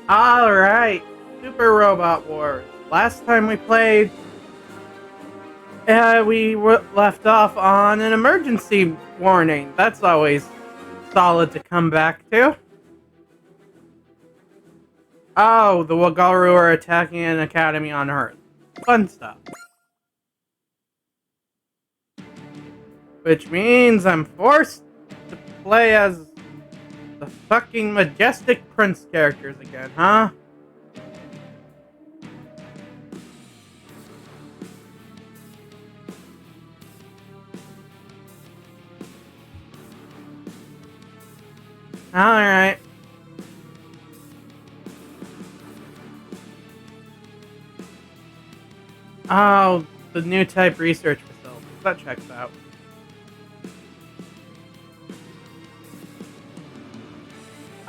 Alright, Super Robot Wars. Last time we played, we left off on an emergency warning. That's always solid to come back to. Oh, the Wagaru are attacking an academy on Earth. Fun stuff. Which means I'm forced to play as the fucking Majestic Prince characters again, huh? Alright. Oh, the new type research facility. That checks out.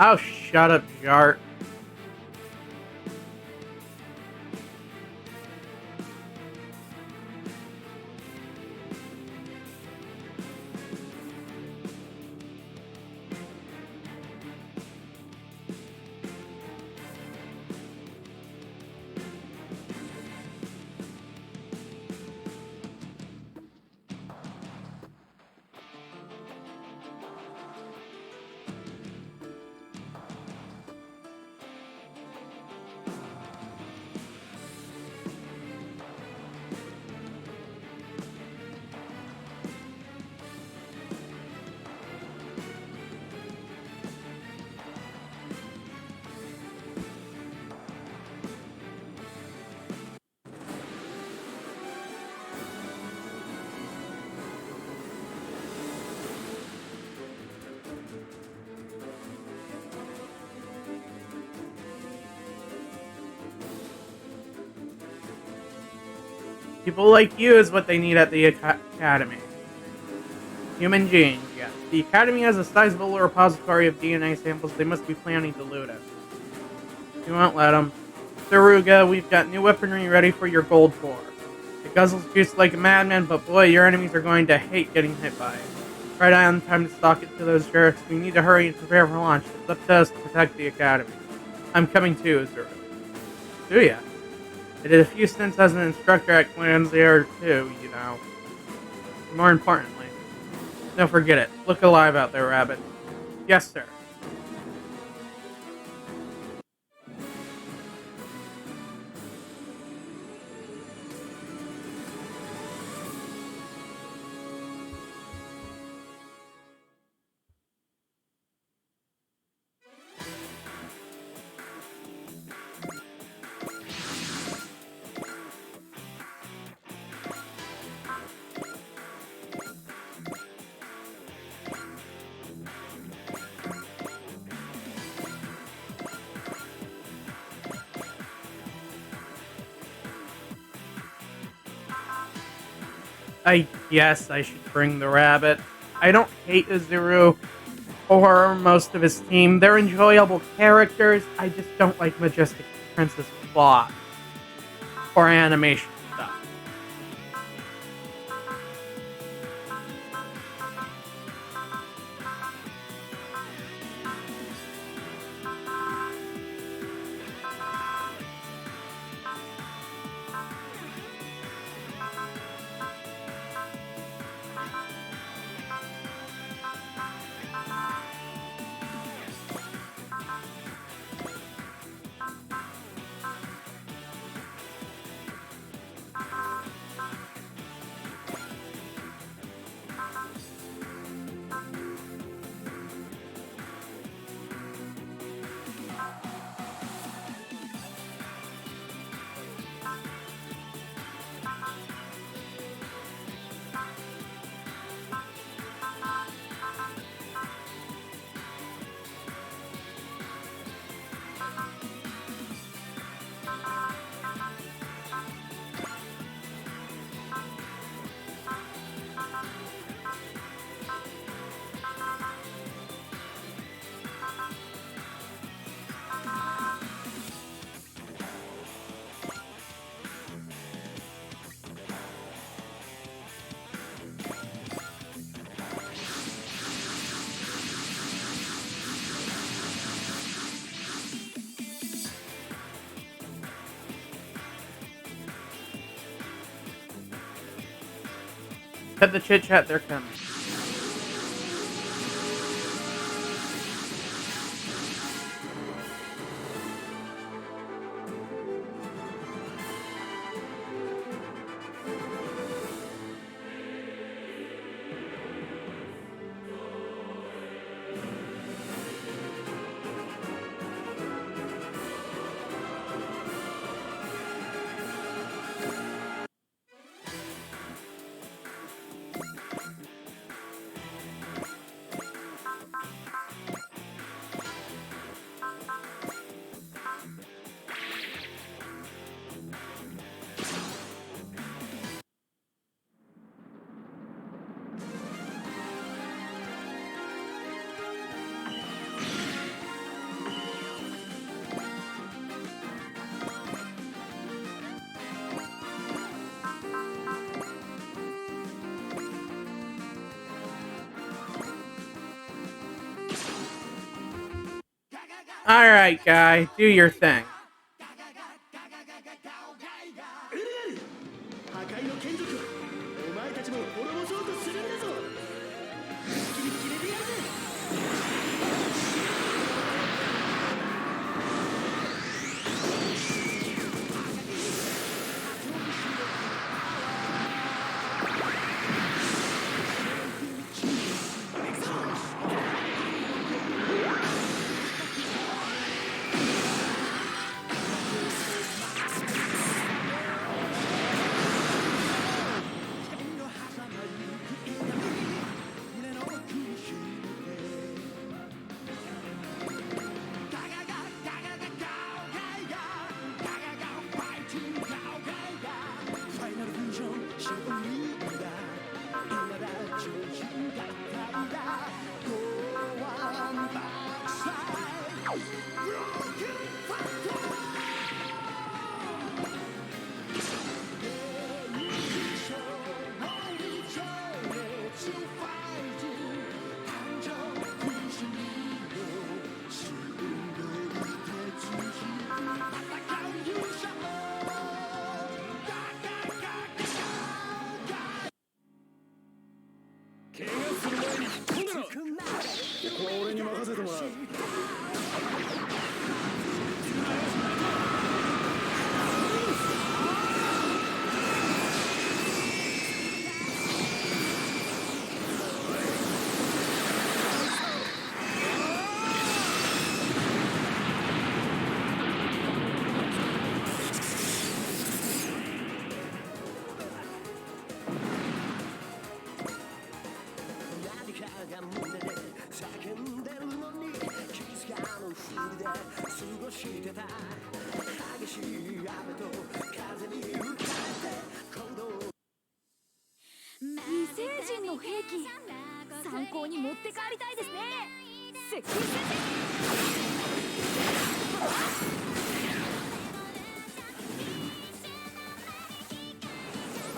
Oh, shut up, Jart. People like you is what they need at the Academy. Human genes, yes. The Academy has a sizable repository of DNA samples. They must be planning to loot it. You won't let them. Saruga, we've got new weaponry ready for your gold core. It guzzles juice like a madman, but boy, your enemies are going to hate getting hit by it. Right on time to stock it to those jerks. We need to hurry and prepare for launch. It's up to us to protect the Academy. I'm coming too, Zuru. Do ya? I did a few stints as an instructor at Clan Zero too, you know. More importantly, don't forget it. Look alive out there, Rabbit. Yes, sir. I guess I should bring the rabbit. I don't hate Izuru or most of his team. They're enjoyable characters. I just don't like Majestic Princess plot or animation stuff. Cut the chit chat, they're coming. Alright, guy, do your thing.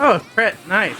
Oh, crit, nice.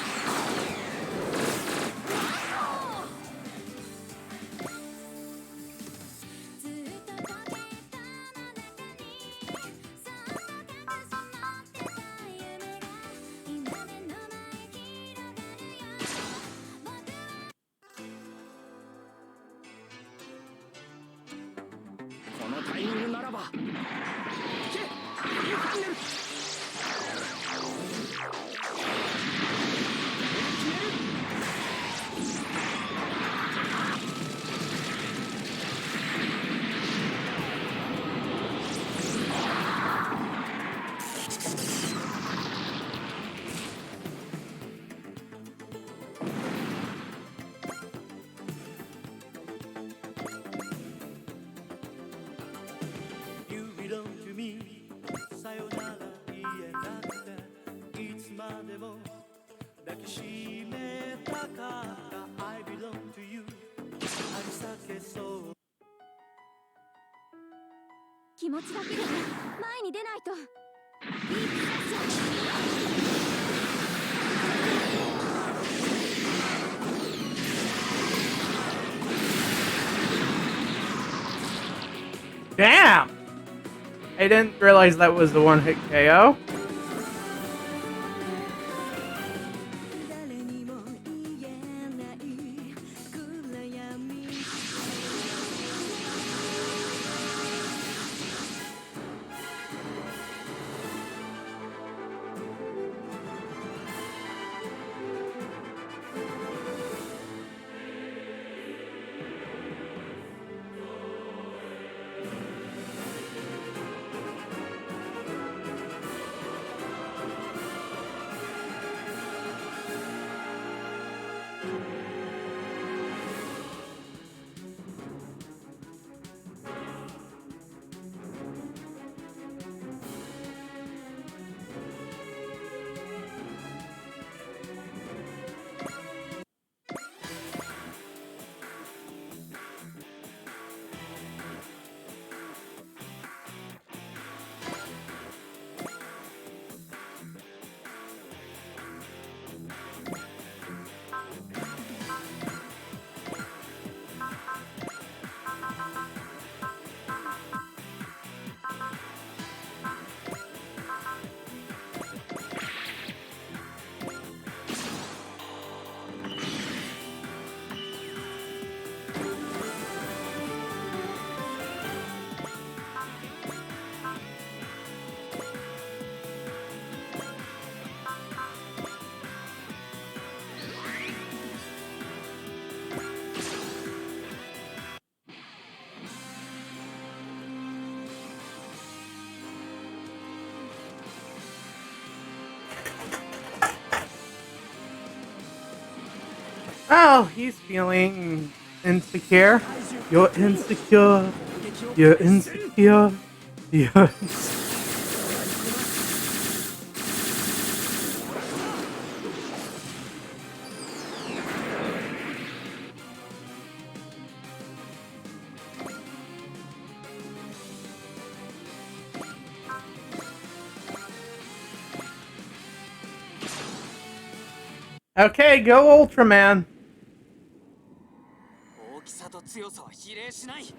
Damn! I didn't realize that was the one-hit KO. Oh, he's feeling insecure. You're insecure. You're insecure. You're Okay, go Ultraman. 大きさと強さは比例しない。いけ。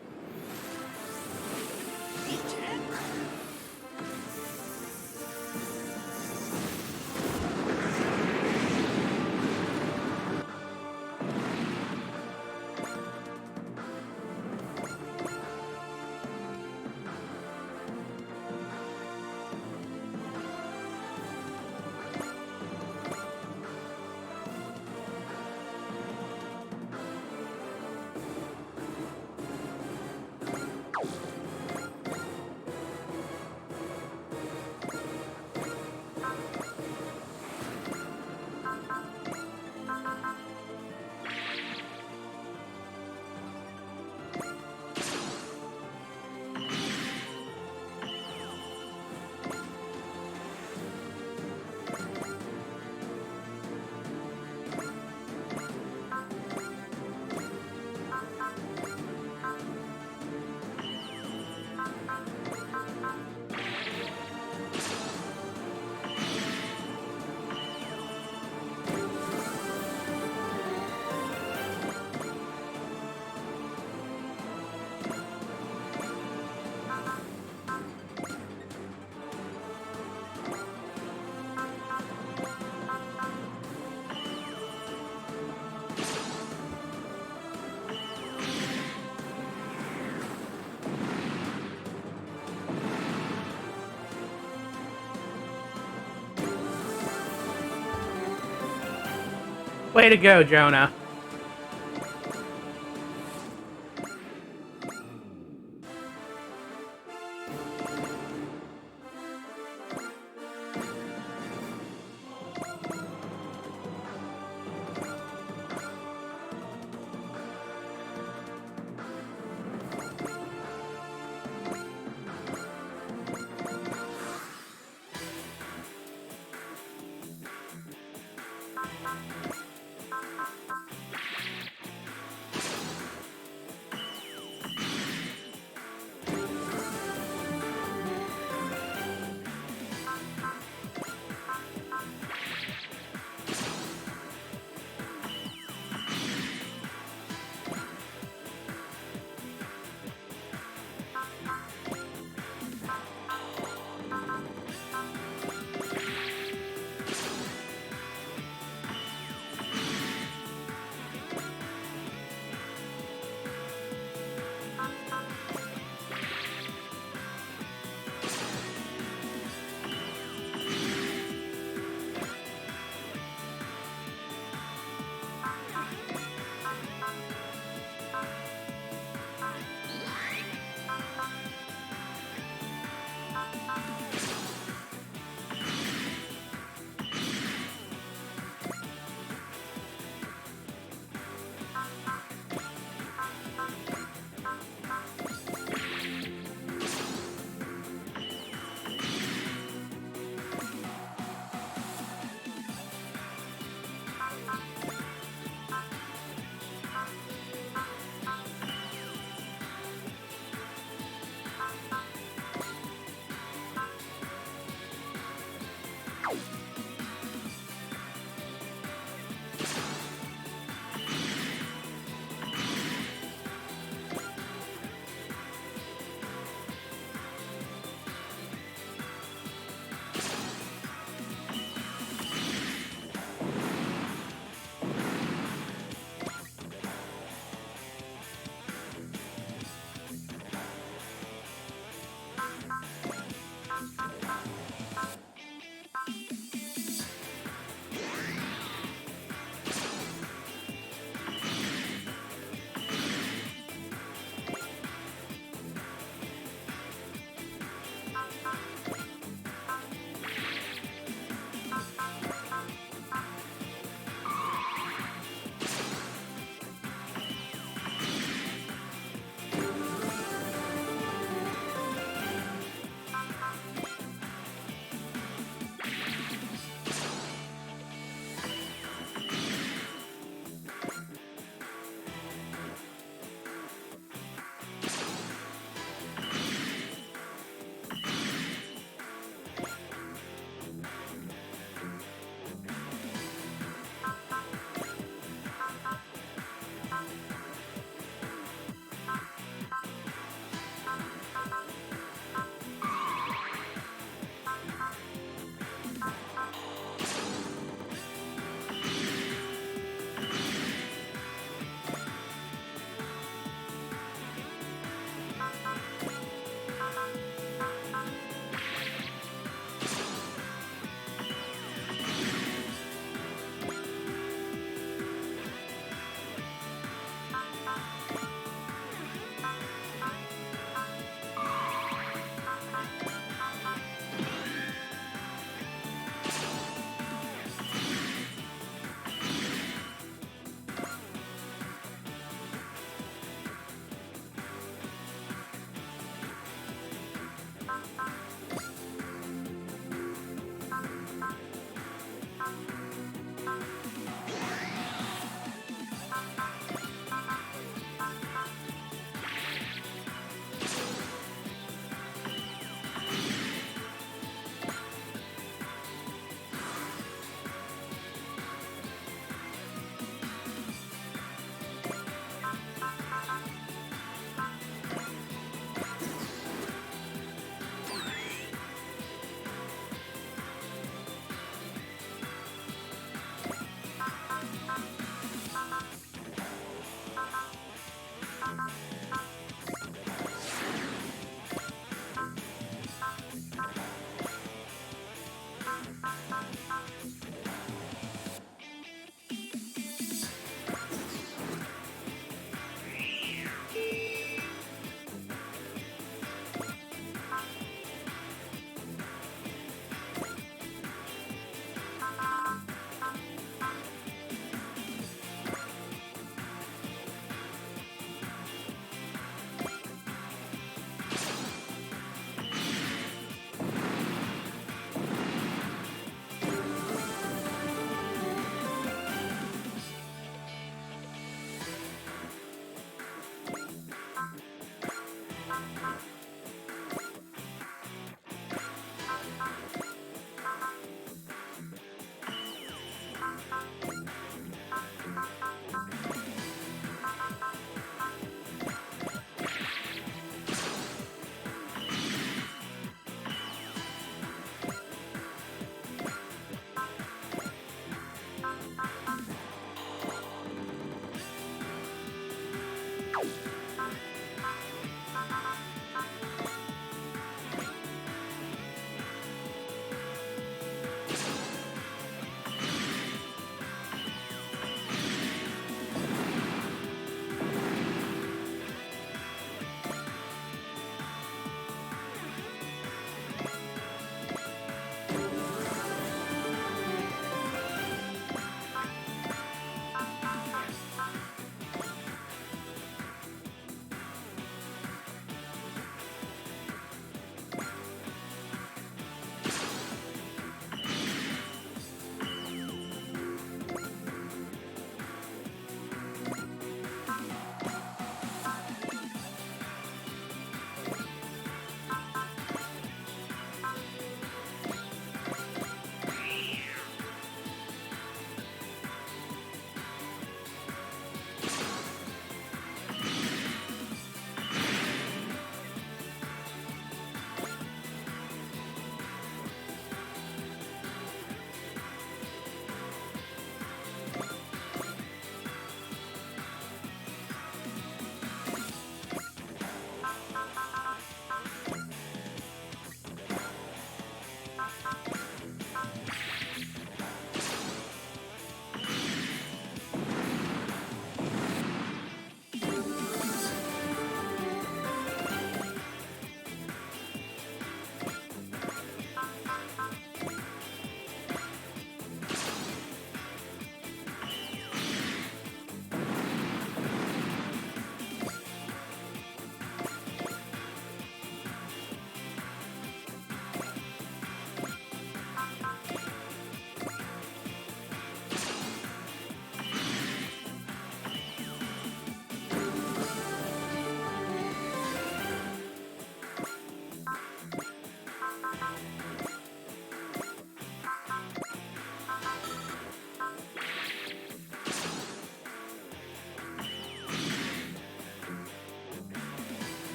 Way to go, Jonah.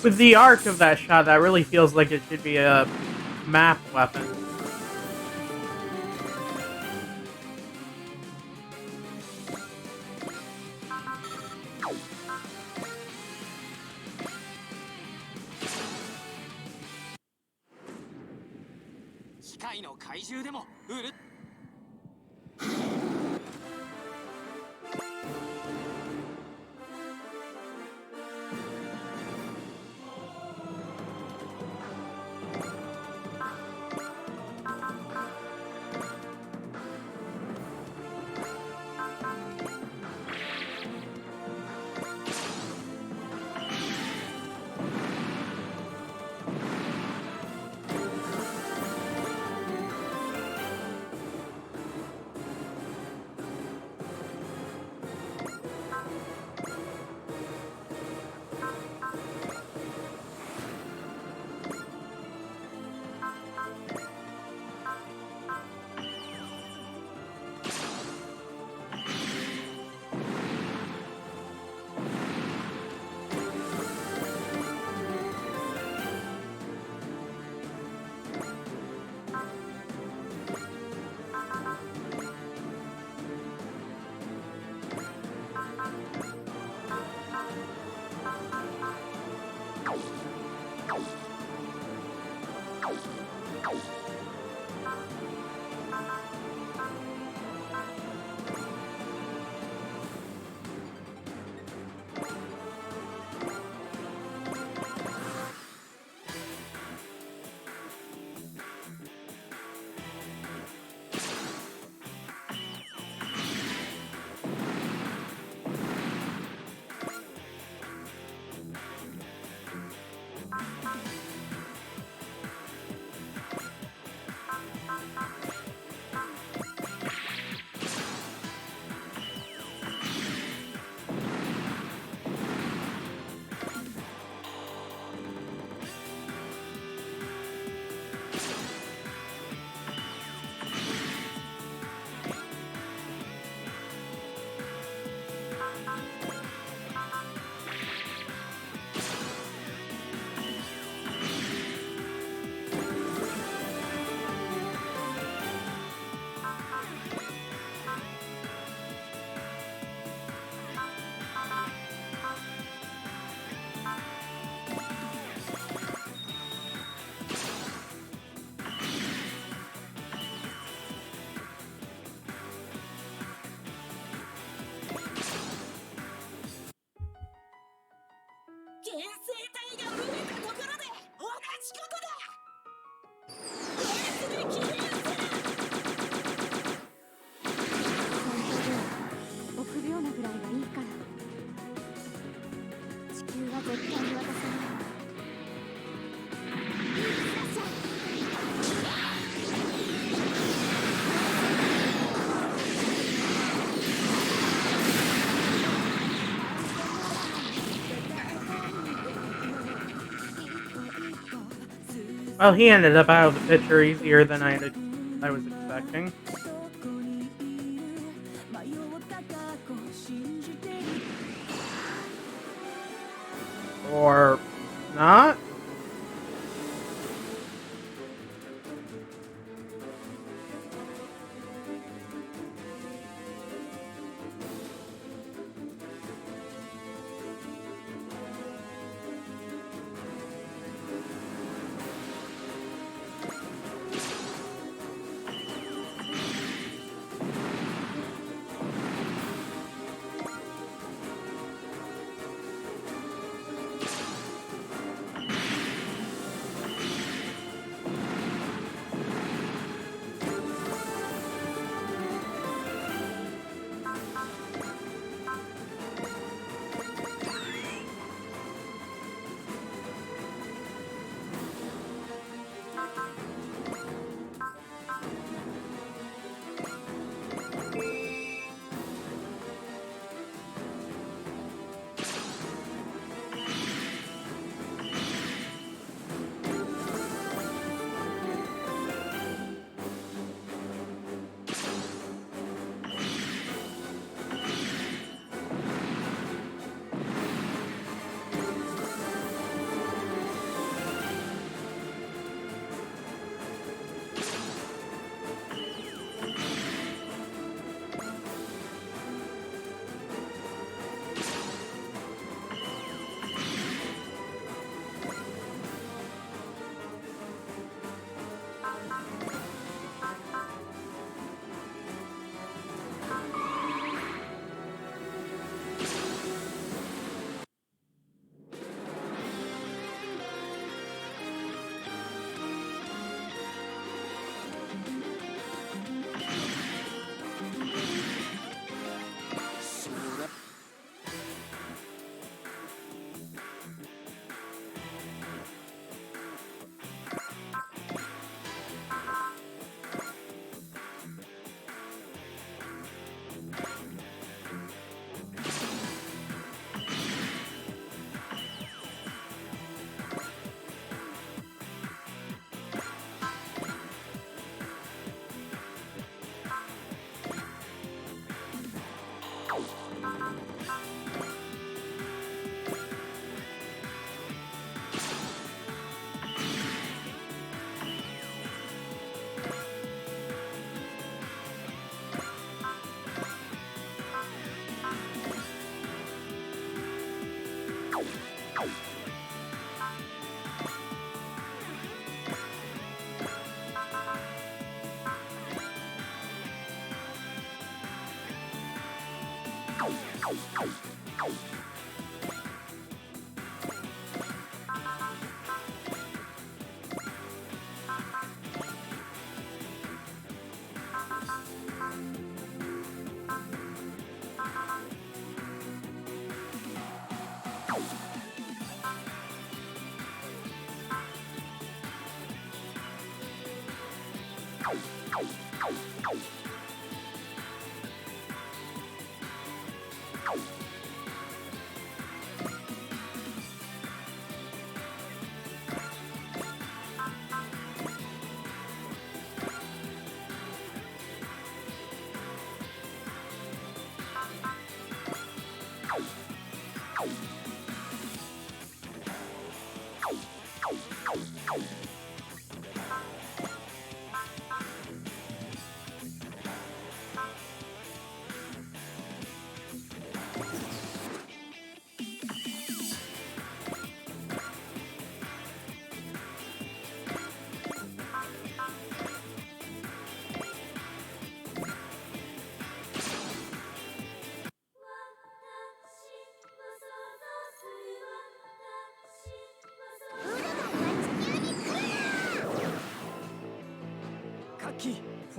With the arc of that shot, that really feels like it should be a map weapon. Well, he ended up out of the picture easier than I was expecting. Or not?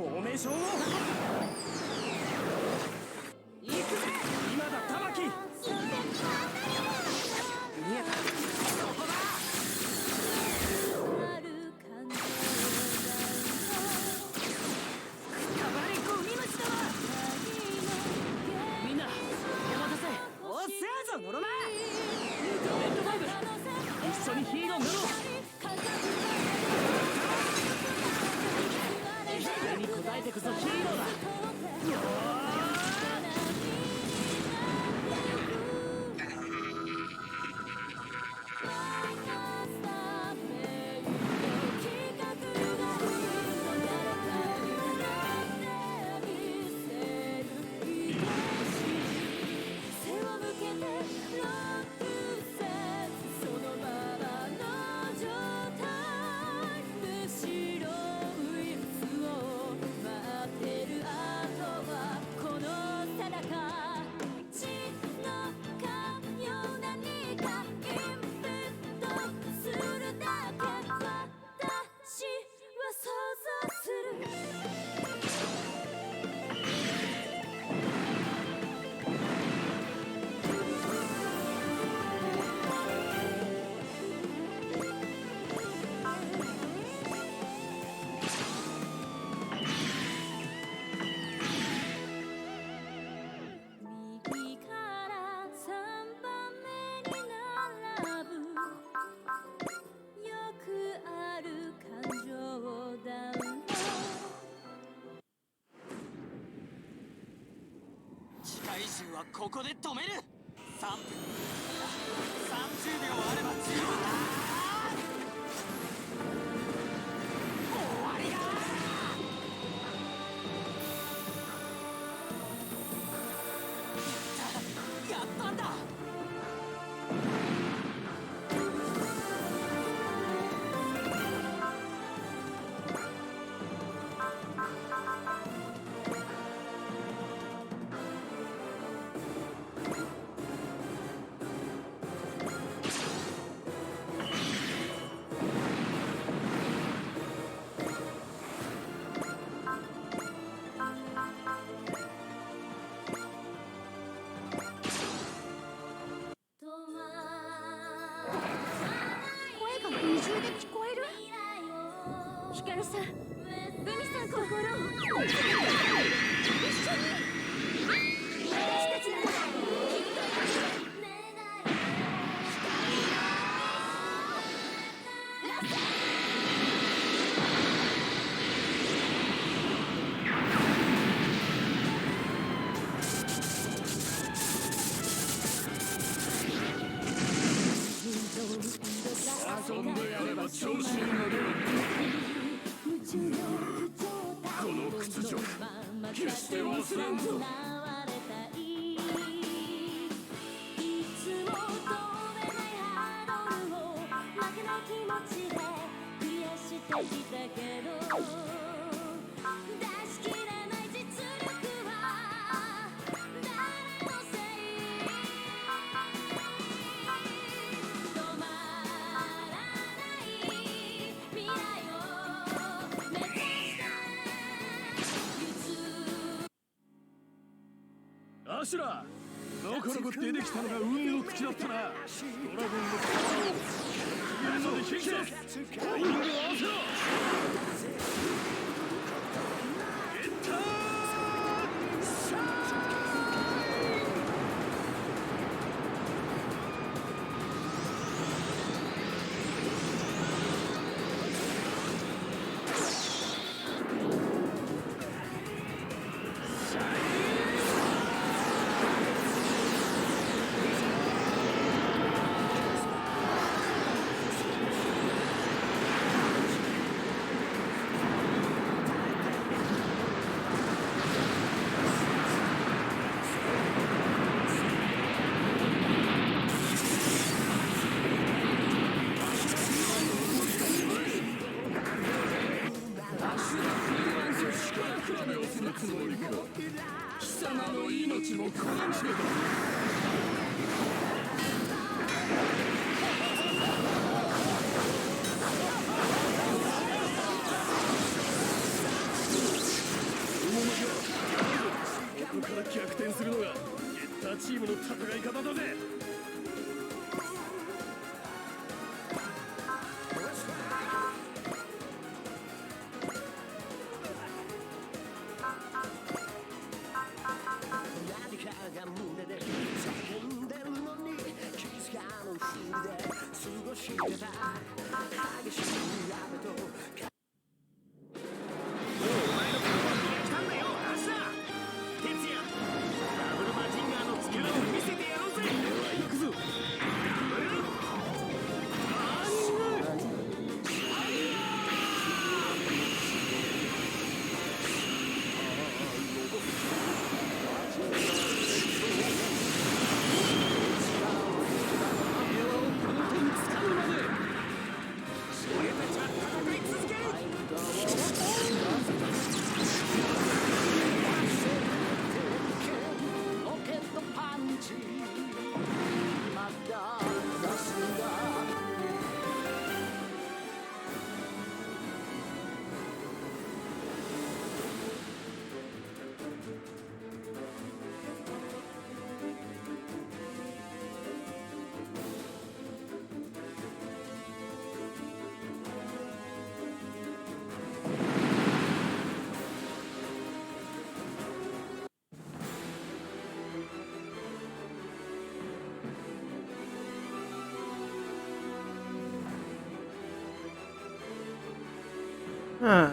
フォーメーションを行くぜ今だ玉木見えたそこだカバリゴミ虫だわみんなお待たせおっせーぞノロマレッドファイブ一緒にヒーロー乗ろうそれに応えてこそヒーローだ体重はここで止める3分いや30秒あれば十分だ終わりだやったんだ声が二重で聞こえる？ヒカルさん、海さん心を一緒に私たちならきっと遊んでやれば調子に乗るこの屈辱決して忘れんぞ出し切れない実力は誰のせいアシュラなかなか出てきたのが運の口だったな。ドラゴンのパワーをみんなで引いてタイミングを合わせろ。ゲッターシャー貴様の命もこのままだ。ここから逆転するのがゲッターチームの戦い方だぜ。Huh.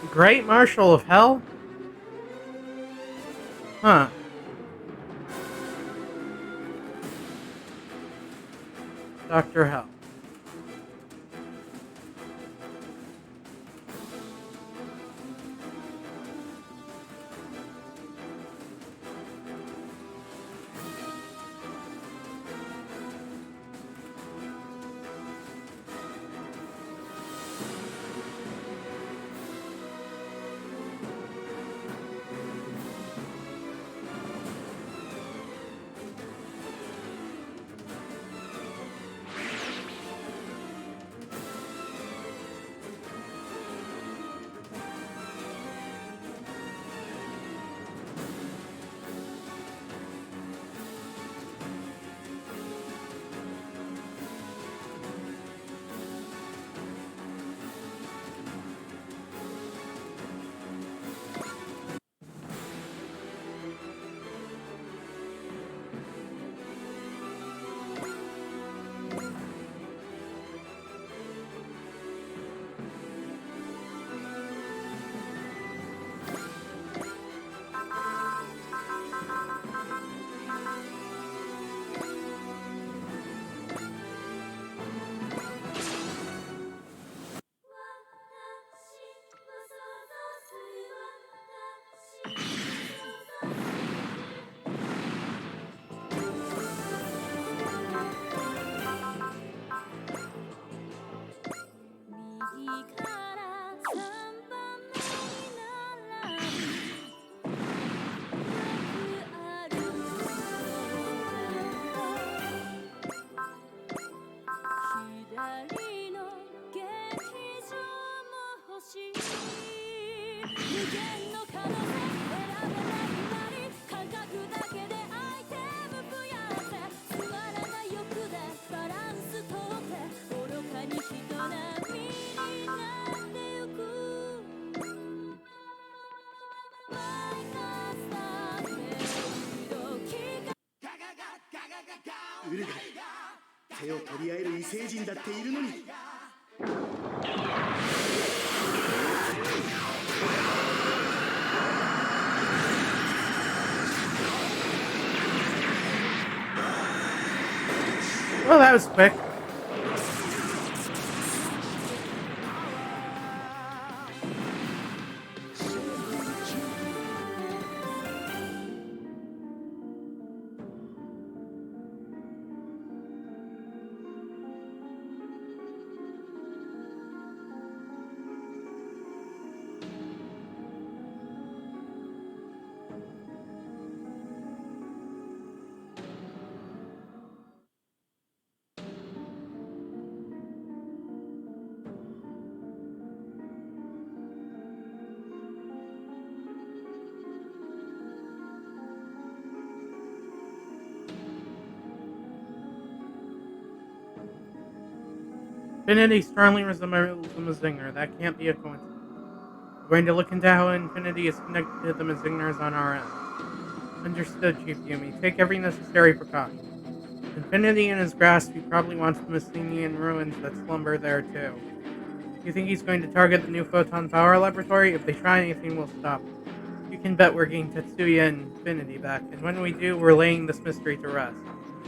Great Marshal of Hell? Huh. Dr. Hell. 手を取り合える異星人だっているのに。 Well, that was quick. Infinity strongly resembles the Mazinger. That can't be a coincidence. We're going to look into how Infinity is connected to the Mazingers on our end. Understood, Chief Yumi. Take every necessary precaution. Infinity in his grasp, he probably wants the Messenian ruins that slumber there too. You think he's going to target the new Photon Power Laboratory? If they try anything, we'll stop them. You can bet we're getting Tetsuya and Infinity back, and when we do, we're laying this mystery to rest.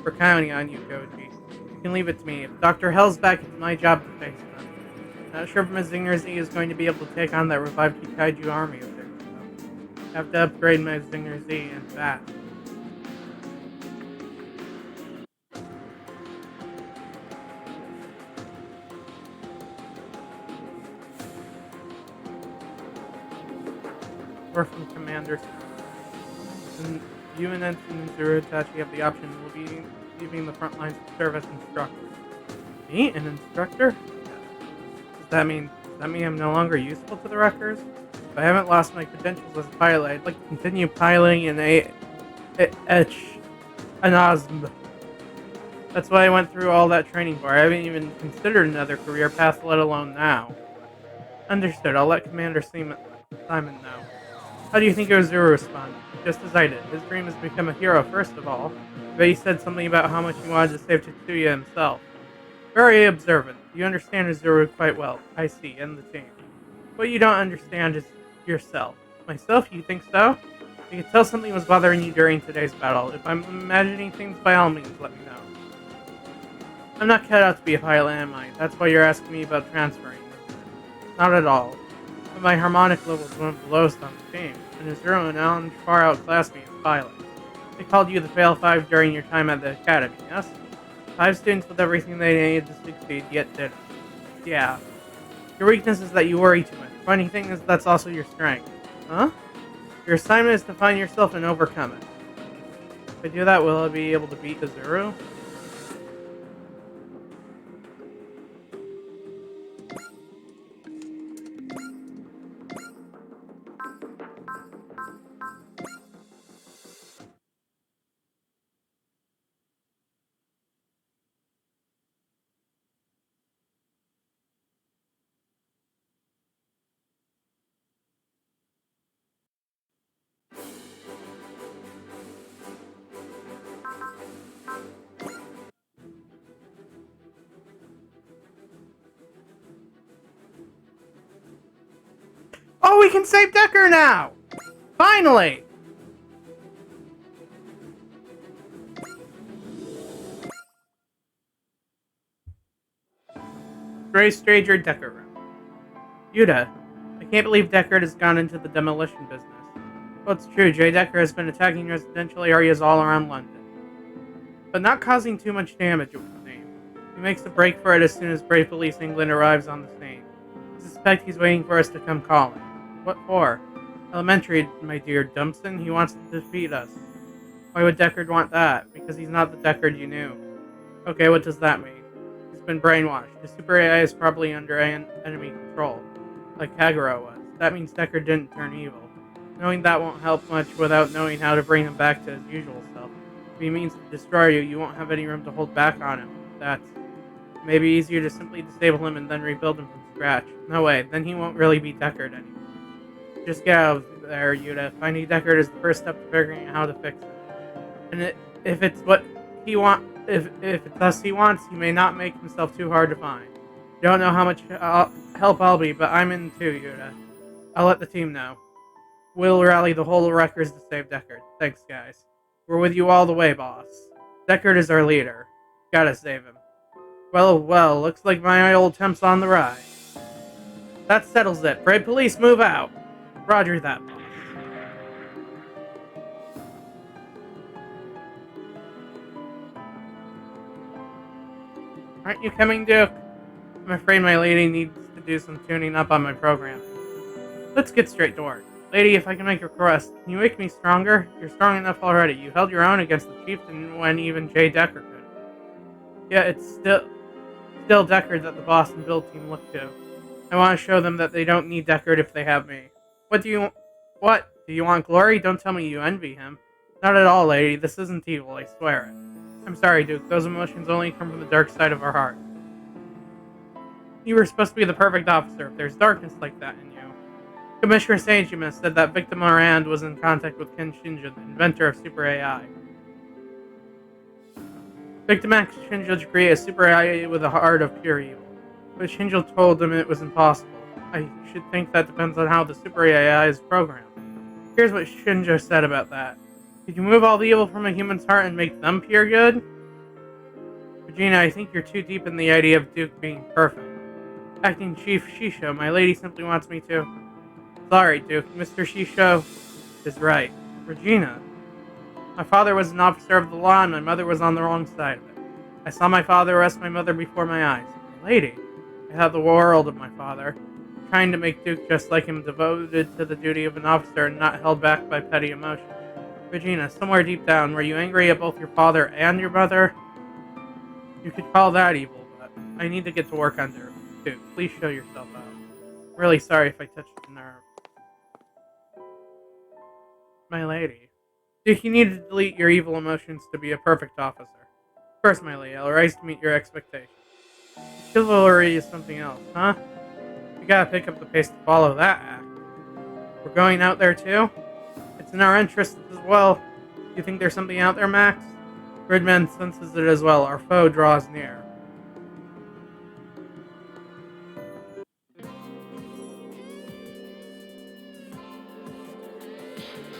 We're counting on you, Koji. You can leave it to me. If Dr. Hell's back, it's my job to face them. Not sure if Mazinger Z is going to be able to take on that revived Kaiju army of theirs, though. Have to upgrade Mazinger Z and fast. Or from Commander. And you and Ensign and Zurutachi have the option of leaving the front lines to serve as instructors. Me? An instructor? Does that mean I'm no longer useful to the Wreckers? If I haven't lost my credentials as a pilot, I'd like to continue piloting in Anasm. That's what I went through all that training for. I haven't even considered another career path, let alone now. Understood. I'll let Commander Simon know. How do you think Ozuru responded? Just as I did. His dream is to become a hero, first of all. But he said something about how much he wanted to save Tetsuya himself. Very observant. You understand Ozuru quite well. I see, and the team. What you don't understand is yourself. Myself? You think so? You could tell something was bothering you during today's battle. If I'm imagining things, by all means, let me know. I'm not cut out to be a pilot, am I? That's why you're asking me about transferring. Not at all. But my harmonic levels went below some team, and Ozuru and Alan far outclassed me as pilot. They called you the Fail 5 during your time at the Academy, yes? 5 students with everything they needed to succeed, yet didn't. Yeah. Your weakness is that you worry too much. Funny thing is, that's also your strength. Huh? Your assignment is to find yourself and overcome it. If I do that, will I be able to beat Ozuru? Oh, we can save Decker now! Finally! Gray Stranger Decker Room. Yuta, I can't believe Deckered has gone into the demolition business. Well, it's true, J. Decker has been attacking residential areas all around London. But not causing too much damage, it would seem. He makes a break for it as soon as Brave Police England arrives on the scene. I suspect he's waiting for us to come calling. What for? Elementary, my dear Dumpson. He wants to defeat us. Why would Deckard want that? Because he's not the Deckard you knew. Okay, what does that mean? He's been brainwashed. His super AI is probably under enemy control, like Kagura was. That means Deckard didn't turn evil. Knowing that won't help much without knowing how to bring him back to his usual self. If he means to destroy you, you won't have any room to hold back on him. That's maybe easier to simply disable him and then rebuild him from scratch. No way, then he won't really be Deckard anymore. Just get out of there, Yuta. Finding Deckard is the first step to figuring out how to fix it. And if it's what if it's us he wants, he may not make himself too hard to find. Don't know how much help I'll be, but I'm in too, Yuta. I'll let the team know. We'll rally the whole wreckers to save Deckered. Thanks, guys. We're with you all the way, boss. Deckered is our leader. Gotta save him. Well, looks like my old temp's on the rise. That settles it. Brave police, move out. Roger that, boss. Aren't you coming, Duke? I'm afraid my lady needs to do some tuning up on my program. Let's get straight to work. Lady, if I can make a request, can you make me stronger? You're strong enough already. You held your own against the chieftain when even Jay Deckered could. Yeah, it's still Deckered that the boss and build team look to. I want to show them that they don't need Deckered if they have me. What? Do you want glory? Don't tell me you envy him. Not at all, lady. This isn't evil, I swear it. I'm sorry, Duke. Those emotions only come from the dark side of our heart. You were supposed to be the perfect officer if there's darkness like that in you. Commissioner Saejima said that Victor Morand was in contact with Ken Shinjo, the inventor of Super AI. Victor asked Shinjo to create a Super AI with a heart of pure evil, but Shinjo told him it was impossible. I should think that depends on how the Super AI is programmed. Here's what Shinjo said about that. Could you move all the evil from a human's heart and make them pure good? Regina, I think you're too deep in the idea of Duke being perfect. Acting Chief Shisho, my lady simply wants me to... Sorry, Duke. Mr. Shisho is right. Regina. My father was an officer of the law and my mother was on the wrong side of it. I saw my father arrest my mother before my eyes. My lady. I had the world of my father. Trying to make Duke just like him, devoted to the duty of an officer and not held back by petty emotions. Regina, somewhere deep down, were you angry at both your father and your mother? You could call that evil, but I need to get to work on Duke. Please show yourself out. I'm really sorry if I touched your nerve. My lady. Duke, you need to delete your evil emotions to be a perfect officer. First, my lady, I'll rise to meet your expectations. Chivalry is something else, huh? You gotta pick up the pace to follow that act. We're going out there too? It's in our interests as well. You think there's something out there, Max? Gridman senses it as well. Our foe draws near.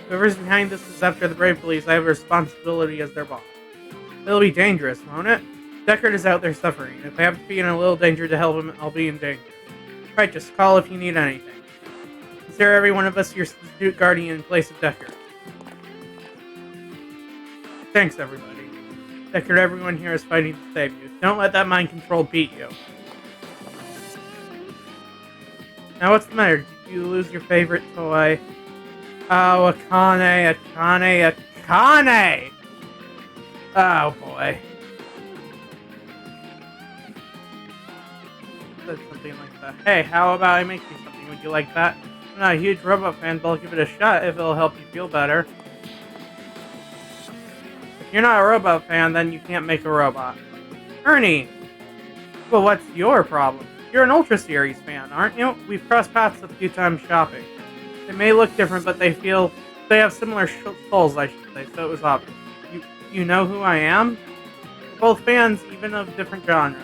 Whoever's behind this is after the brave police. I have a responsibility as their boss. It'll be dangerous, won't it? Deckered is out there suffering. If I have to be in a little danger to help him, I'll be in danger. Right, just call if you need anything. Consider every one of us your substitute guardian in place of Deckered. Thanks, everybody. Deckered, everyone here is fighting to save you. Don't let that mind control beat you. Now, what's the matter? Did you lose your favorite toy? Oh, Akane. Oh, boy. Said something like that. Hey, how about I make you something? Would you like that? I'm not a huge robot fan, but I'll give it a shot if it'll help you feel better. If you're not a robot fan, then you can't make a robot. Ernie! Well, what's your problem? You're an Ultra Series fan, aren't you? We've crossed paths a few times shopping. They may look different, but they have similar souls, I should say, so it was obvious. You know who I am? We're both fans, even of different genres.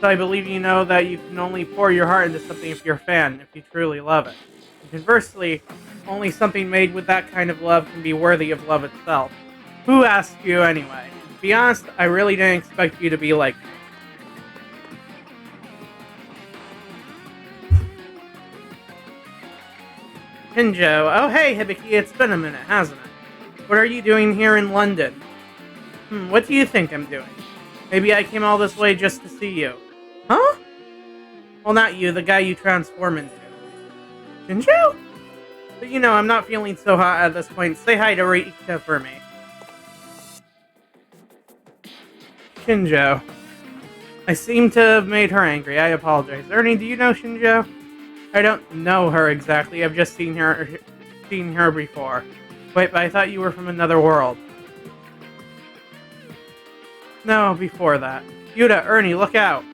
So I believe you know that you can only pour your heart into something if you're a fan, if you truly love it. And conversely, only something made with that kind of love can be worthy of love itself. Who asked you anyway? To be honest, I really didn't expect you to be like me. Shinjo. Oh hey, Hibiki, it's been a minute, hasn't it? What are you doing here in London? What do you think I'm doing? Maybe I came all this way just to see you. Huh? Well, not you, the guy you transform into. Shinjo? But you know, I'm not feeling so hot at this point. Say hi to Rika for me. Shinjo. I seem to have made her angry. I apologize. Ernie, do you know Shinjo? I don't know her exactly. I've just seen her before. Wait, but I thought you were from another world. No, before that. Yuta, Ernie, look out!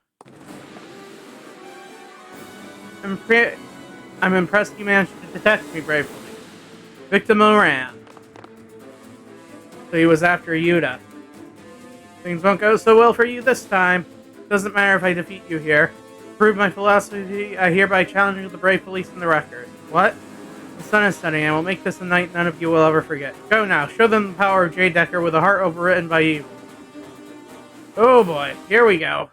I'm impressed you managed to detect me bravely. Victor Moran. So he was after Yuta. Things won't go so well for you this time. Doesn't matter if I defeat you here. To prove my philosophy, I hereby challenge the brave police in the record. What? The sun is setting, and will make this a night none of you will ever forget. Go now, show them the power of J. Decker with a heart overwritten by evil. Oh boy, here we go.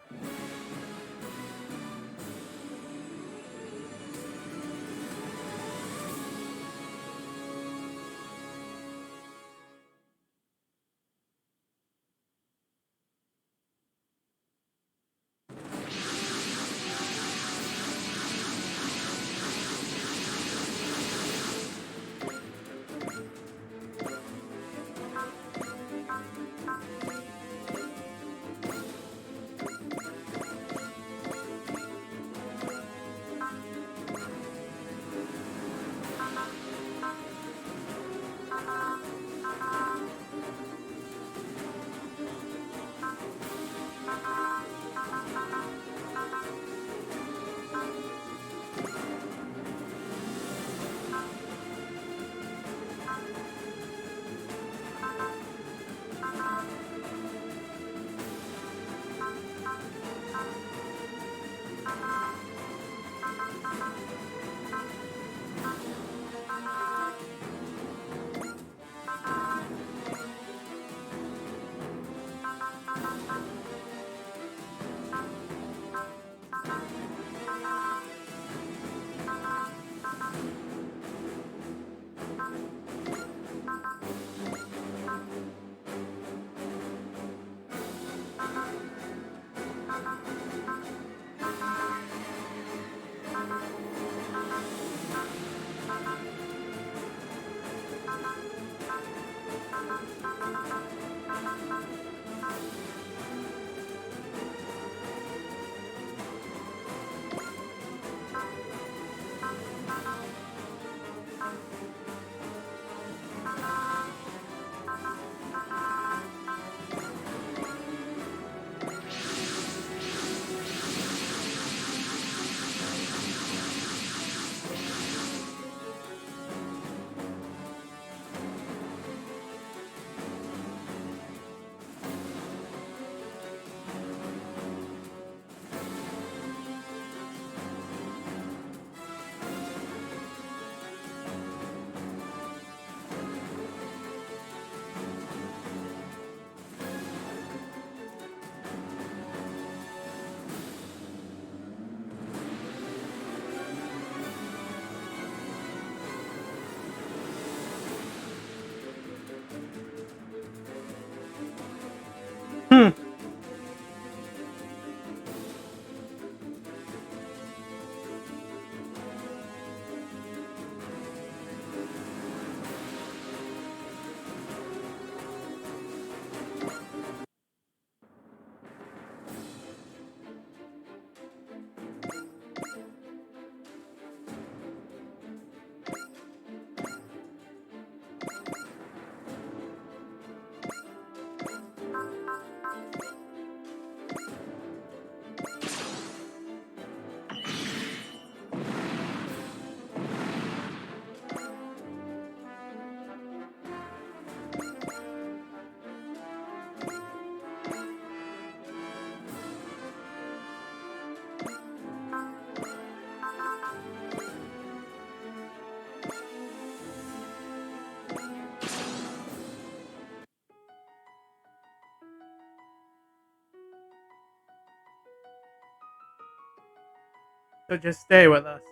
So just stay with us.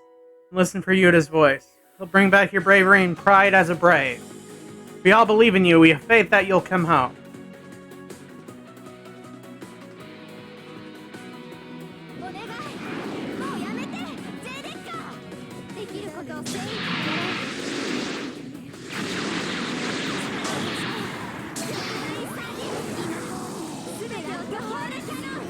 And listen for Yuta's voice. He'll bring back your bravery and pride as a brave. We all believe in you. We have faith that you'll come home. お願いもうやめて J デッカーできることを精一杯やろう全てを途方でキャノン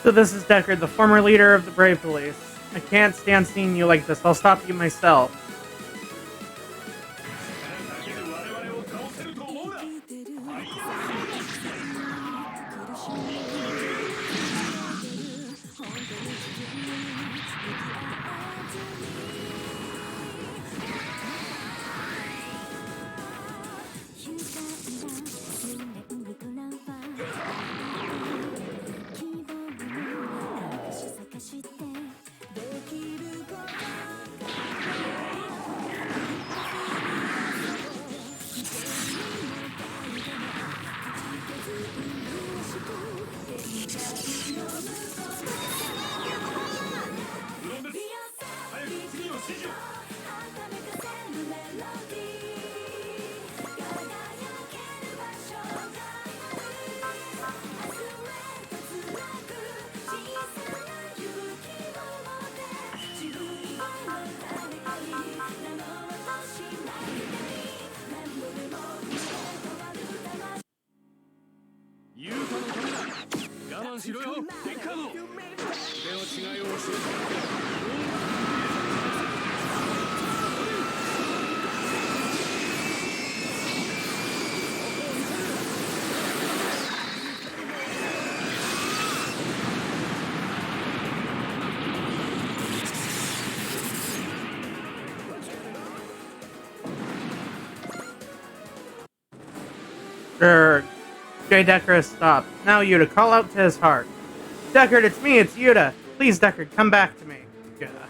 So this is Deckered, the former leader of the Brave Police. I can't stand seeing you like this. I'll stop you myself. だけで我々を倒せると思うな。ユータのためだ。我慢しろよ、デッカード。腕の違いを教えてやって。Sure. Jay Decker has stopped. Now Yuta, call out to his heart. Deckard, it's me, it's Yuta. Please, Deckard, come back to me. Yuta.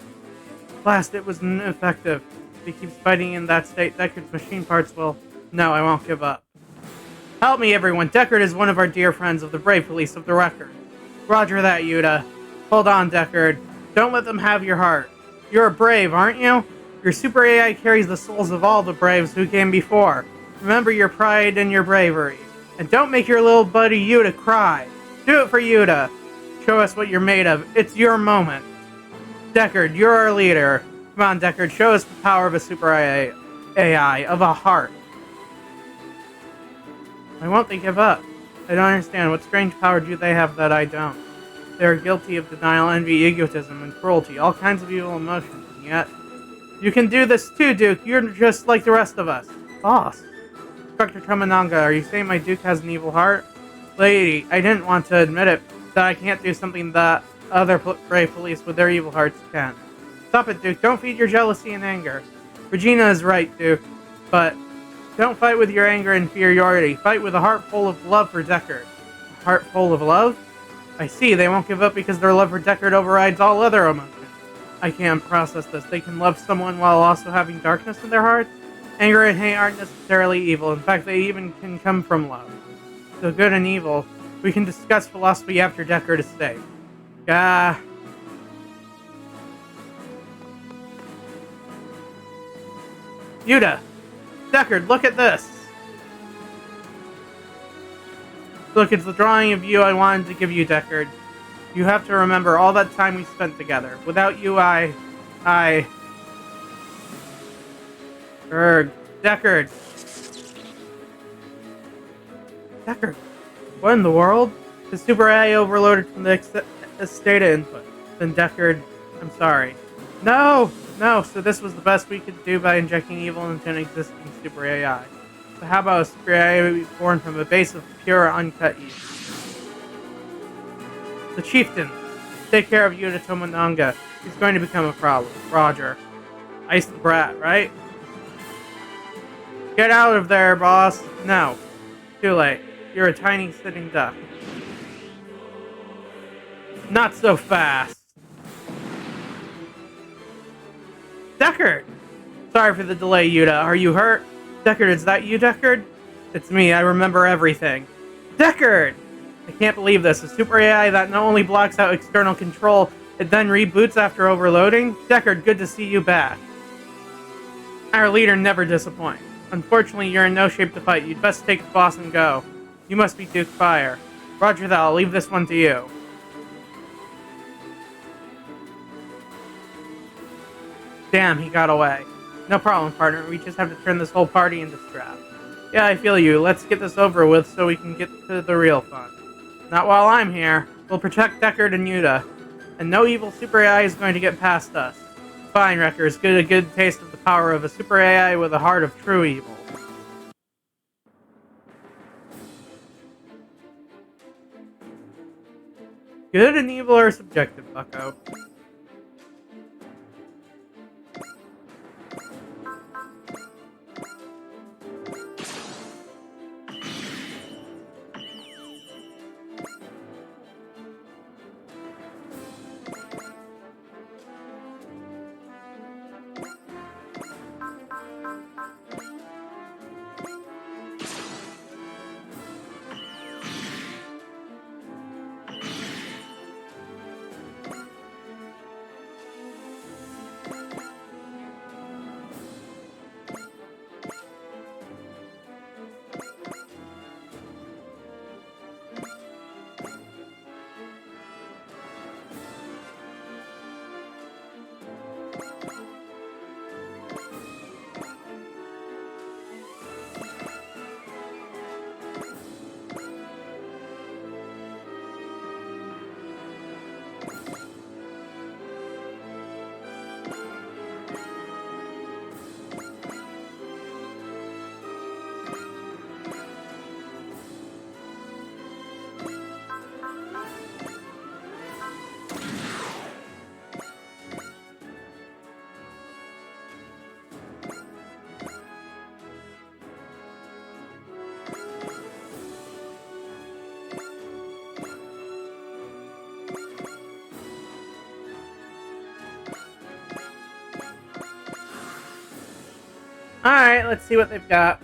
Blast, it was ineffective. If he keeps fighting in that state, Deckard's machine parts will... No, I won't give up. Help me, everyone. Deckard is one of our dear friends of the Brave Police of the Record. Roger that, Yuta. Hold on, Deckard. Don't let them have your heart. You're brave, aren't you? Your super AI carries the souls of all the Braves who came before. Remember your pride and your bravery. And don't make your little buddy Yuta cry. Do it for Yuta. Show us what you're made of. It's your moment. Deckard, you're our leader. Come on, Deckard, show us the power of a super AI, of a heart. Why won't they give up? I don't understand. What strange power do they have that I don't? They are guilty of denial, envy, egotism, and cruelty, all kinds of evil emotions, and yet... You can do this too, Duke. You're just like the rest of us. Boss. Inspector Tomonanga, are you saying my Duke has an evil heart? Lady, I didn't want to admit it, that I can't do something that other Brave Police with their evil hearts can. Stop it, Duke. Don't feed your jealousy and anger. Regina is right, Duke. But don't fight with your anger and inferiority. Fight with a heart full of love for Deckard. A heart full of love? I see. They won't give up because their love for Deckard overrides all other emotions. I can't process this. They can love someone while also having darkness in their hearts? Anger and hate aren't necessarily evil. In fact, they even can come from love. So good and evil. We can discuss philosophy after Deckard is safe. Yuta! Deckard, look at this! Look, it's the drawing of you I wanted to give you, Deckard. You have to remember all that time we spent together. Without you, Deckard. Deckard. What in the world? The super AI overloaded from the data input. Then Deckard, I'm sorry. No! No, so this was the best we could do by injecting evil into an existing super AI. So how about a super AI born from a base of pure, uncut evil? The chieftain. Take care of Yuta Tomonanga. He's going to become a problem. Roger. Ice the brat, right? Get out of there, boss. No. Too late. You're a tiny sitting duck. Not so fast. Deckard! Sorry for the delay, Yuta. Are you hurt? Deckard, is that you, Deckard? It's me. I remember everything. Deckard! I can't believe this. A super AI that not only blocks out external control, it then reboots after overloading? Deckard, good to see you back. Our leader never disappoints. Unfortunately, you're in no shape to fight. You'd best take the boss and go. You must be Duke Fire. Roger that. I'll leave this one to you. Damn, he got away. No problem, partner. We just have to turn this whole party into scrap. Yeah, I feel you. Let's get this over with so we can get to the real fun. Not while I'm here. We'll protect Deckered and Yuta, and no evil Super AI is going to get past us. Fine, Wreckers, get a good taste of the power of a Super AI with a heart of true evil. Good and evil are subjective, bucko. Alright, let's see what they've got.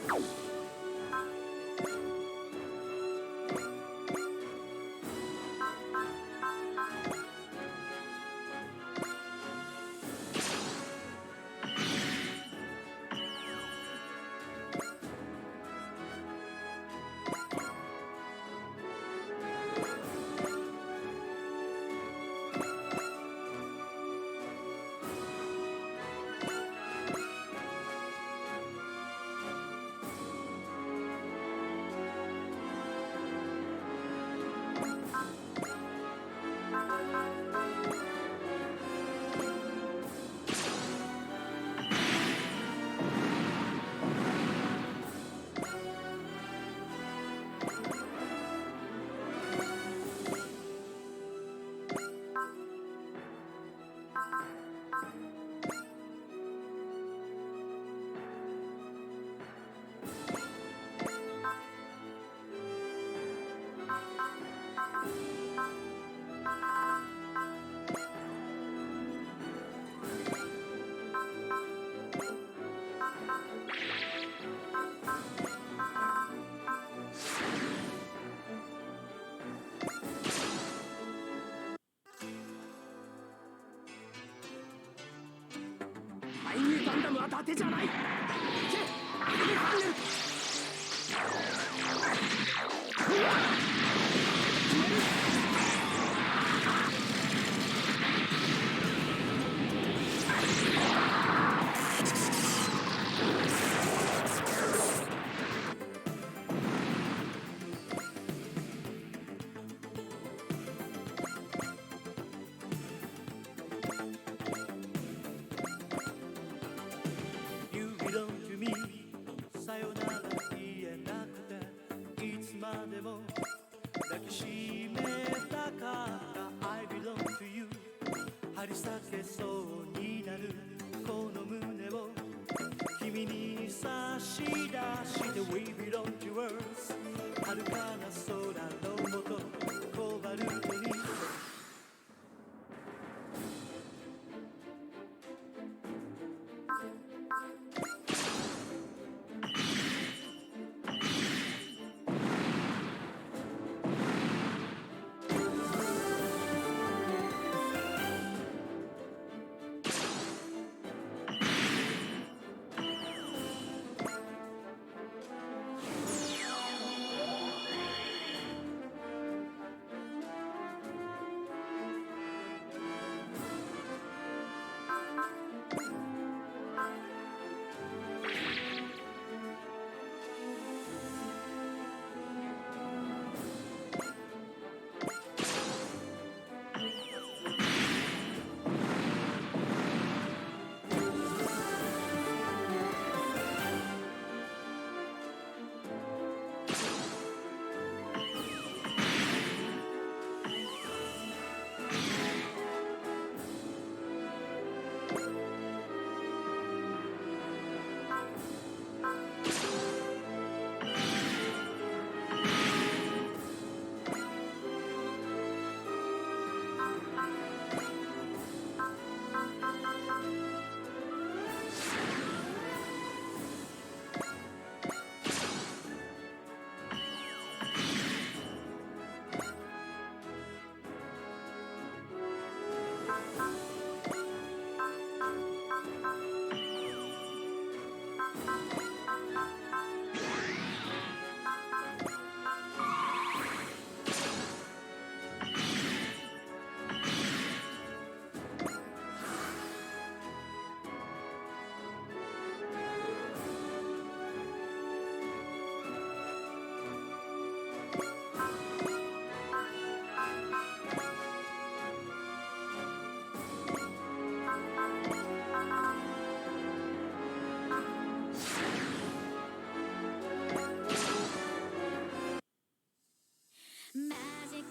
ハイニューガンダムは伊達じゃない。行けミニハンネル。You belong to me さよなら言えなくていつまでも抱きしめたかった I belong to you 張り裂けそうになるこの胸を君に差し出して We belong to us 遥かな空のもとコバルトに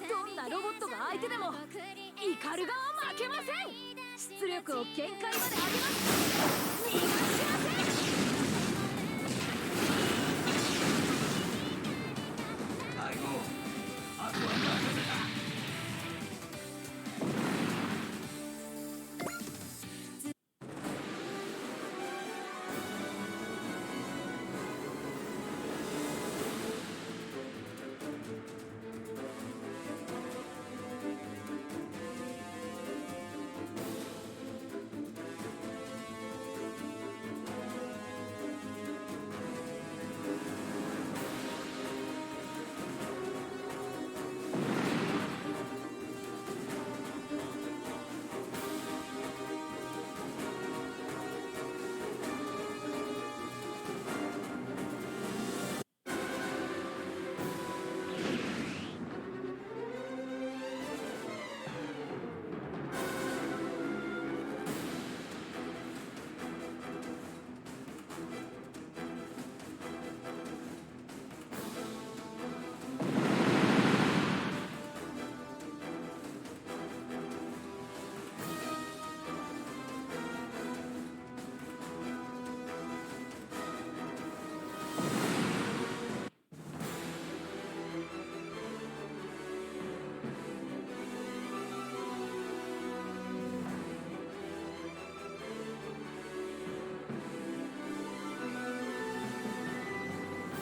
どんなロボットが相手でもイカルガは負けません。出力を限界まで上げます。逃がしません。最後あとは任せた。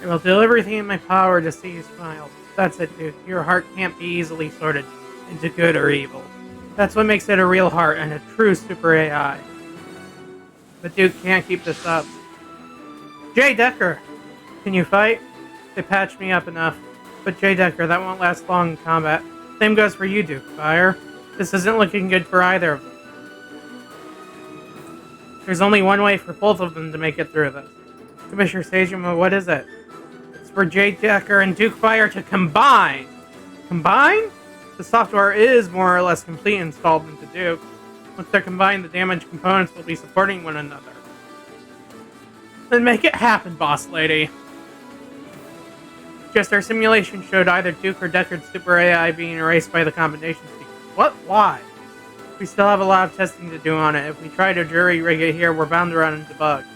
I will do everything in my power to see you smile. That's it, Duke. Your heart can't be easily sorted into good or evil. That's what makes it a real heart and a true super AI. But Duke can't keep this up. Jay Decker! Can you fight? They patched me up enough. But Jay Decker, that won't last long in combat. Same goes for you, Duke Fire. This isn't looking good for either of them. There's only one way for both of them to make it through this. Commissioner Sajima, what is it? It's for Jay Decker and Duke Fire to combine! Combine? The software is more or less complete installed into Duke. Once they're combined, the damaged components will be supporting one another. Then make it happen, boss lady. Just our simulation showed either Duke or Deckard's super AI being erased by the combination sequence. What? Why? We still have a lot of testing to do on it. If we try to jury rig it here, we're bound to run into bugs.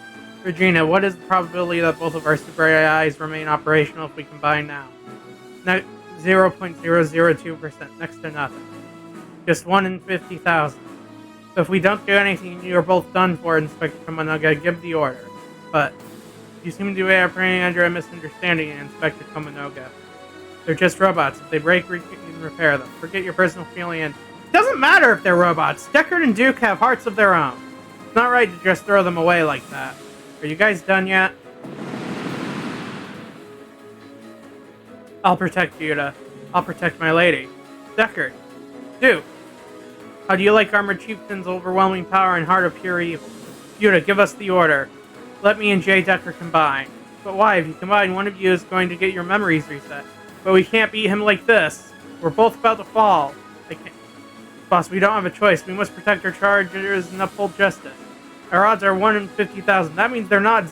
Regina, what is the probability that both of our super AIs remain operational if we combine now? 0.002%, next to nothing. Just 1 in 50,000. So if we don't do anything, you're both done for, Inspector Tomonoga. Give the order. But you seem to be operating under a misunderstanding, Inspector Tomonoga. They're just robots. If they break, we can repair them. Forget your personal feeling and... It doesn't matter if they're robots. Deckard and Duke have hearts of their own. It's not right to just throw them away like that. Are you guys done yet? I'll protect Yuta. I'll protect my lady. Deckard. Duke. How do you like Armored Chieftain's overwhelming power and heart of pure evil? Yuta, give us the order. Let me and Jay Decker combine. But why? If you combine, one of you is going to get your memories reset. But we can't beat him like this. We're both about to fall. I can't. Boss, we don't have a choice. We must protect our chargers and uphold justice. Our odds are 1 in 50,000. That means they're not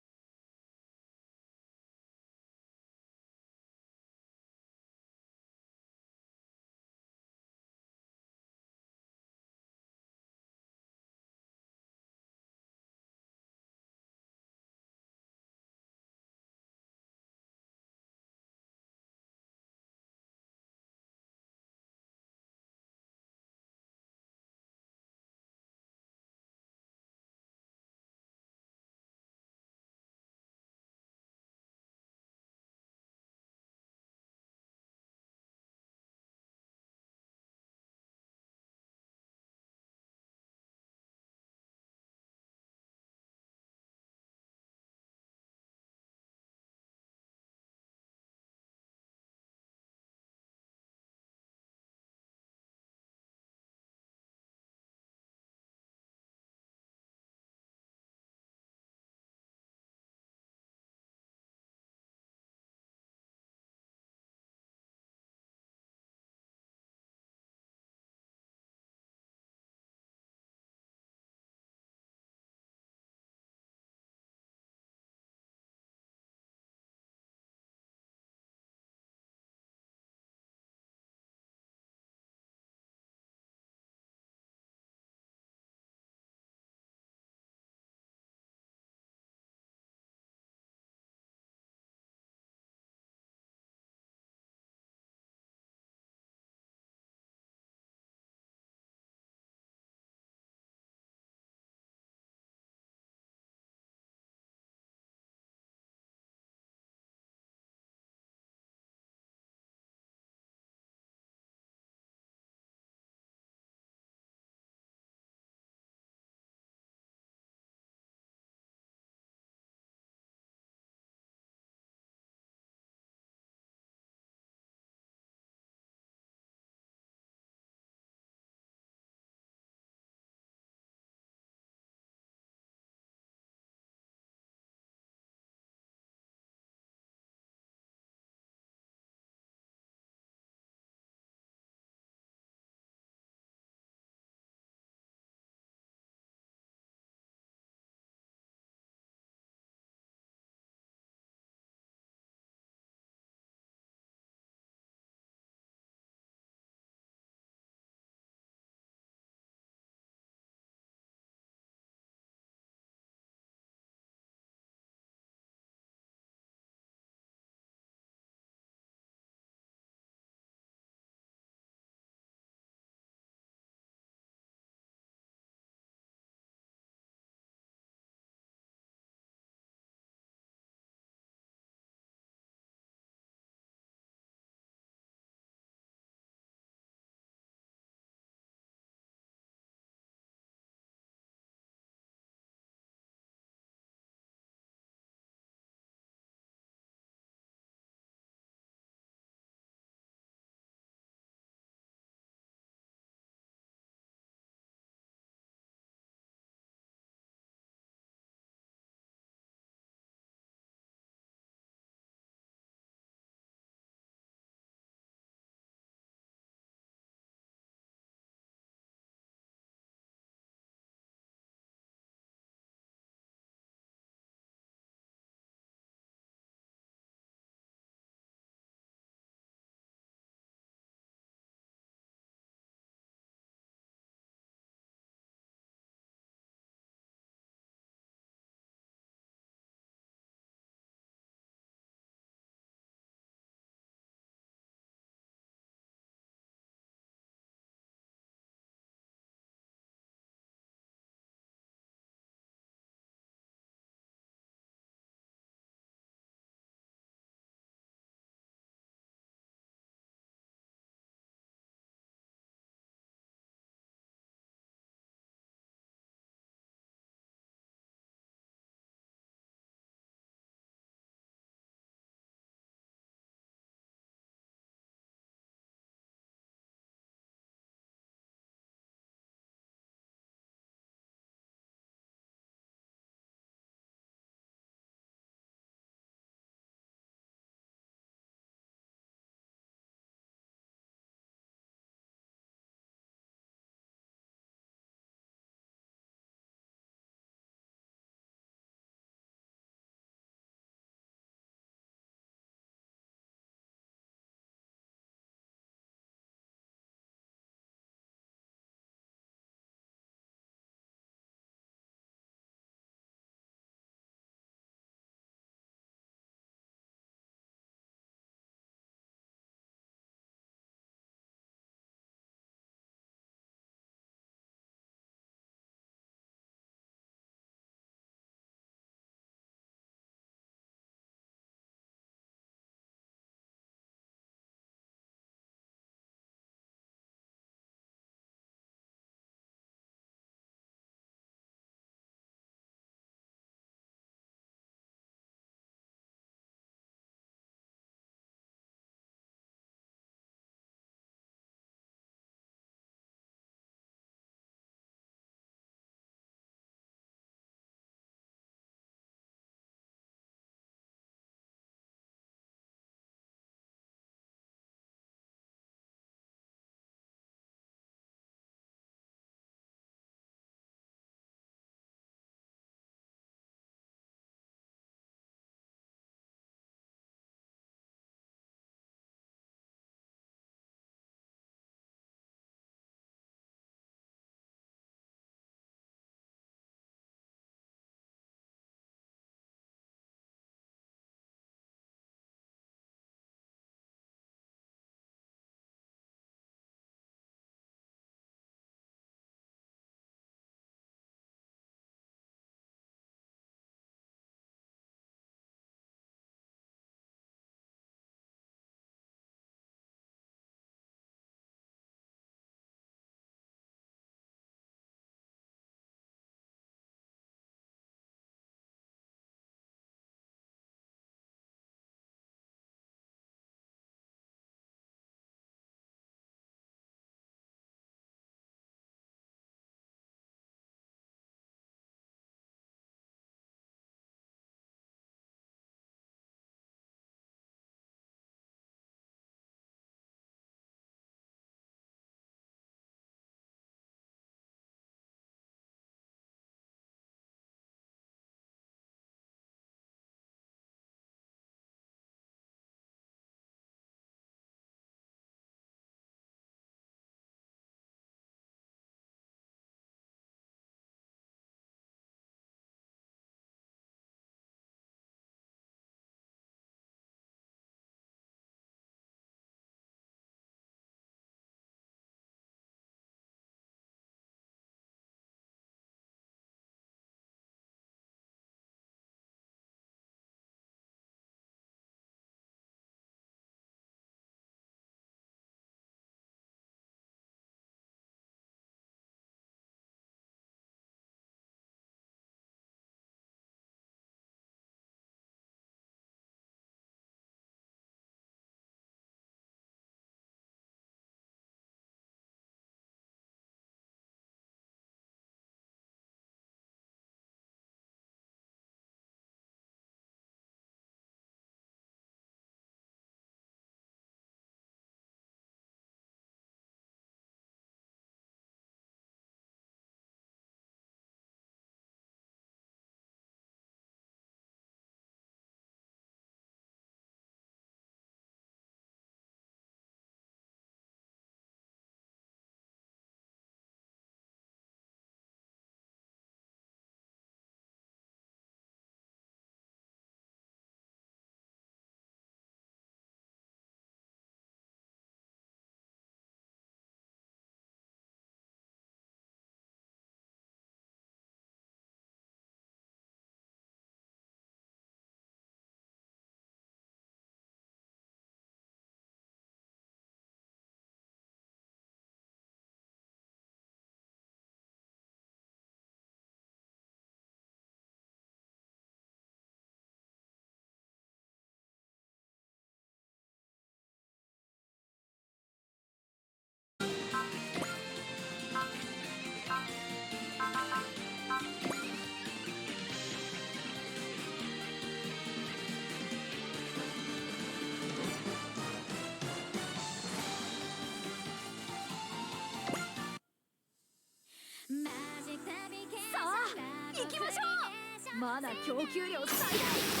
マナ供給量最大。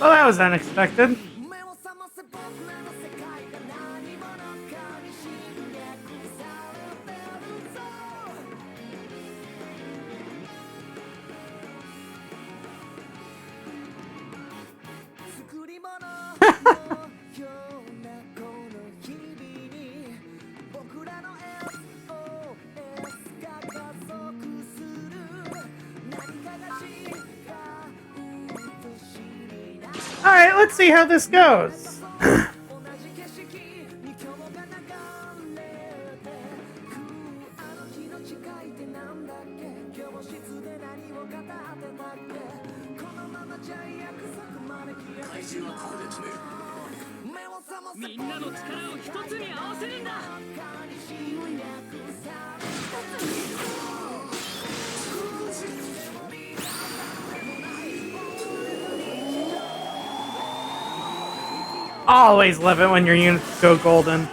Well, that was unexpected. 目を覚ませ僕らの世界が何者かに侵略されてるぞ作り物のようなこの日々に僕らの SOS が加速する何かが違うと知りな Alright, let's see how this goes. 同じ景色に今日が流れてくあの日の誓いってなんだっけ教室で何を語ってたっけこのままじゃ約束まで消えてしまう目を覚ませみんなの力を一つに合わせるんだ。 Always love it when your units go golden.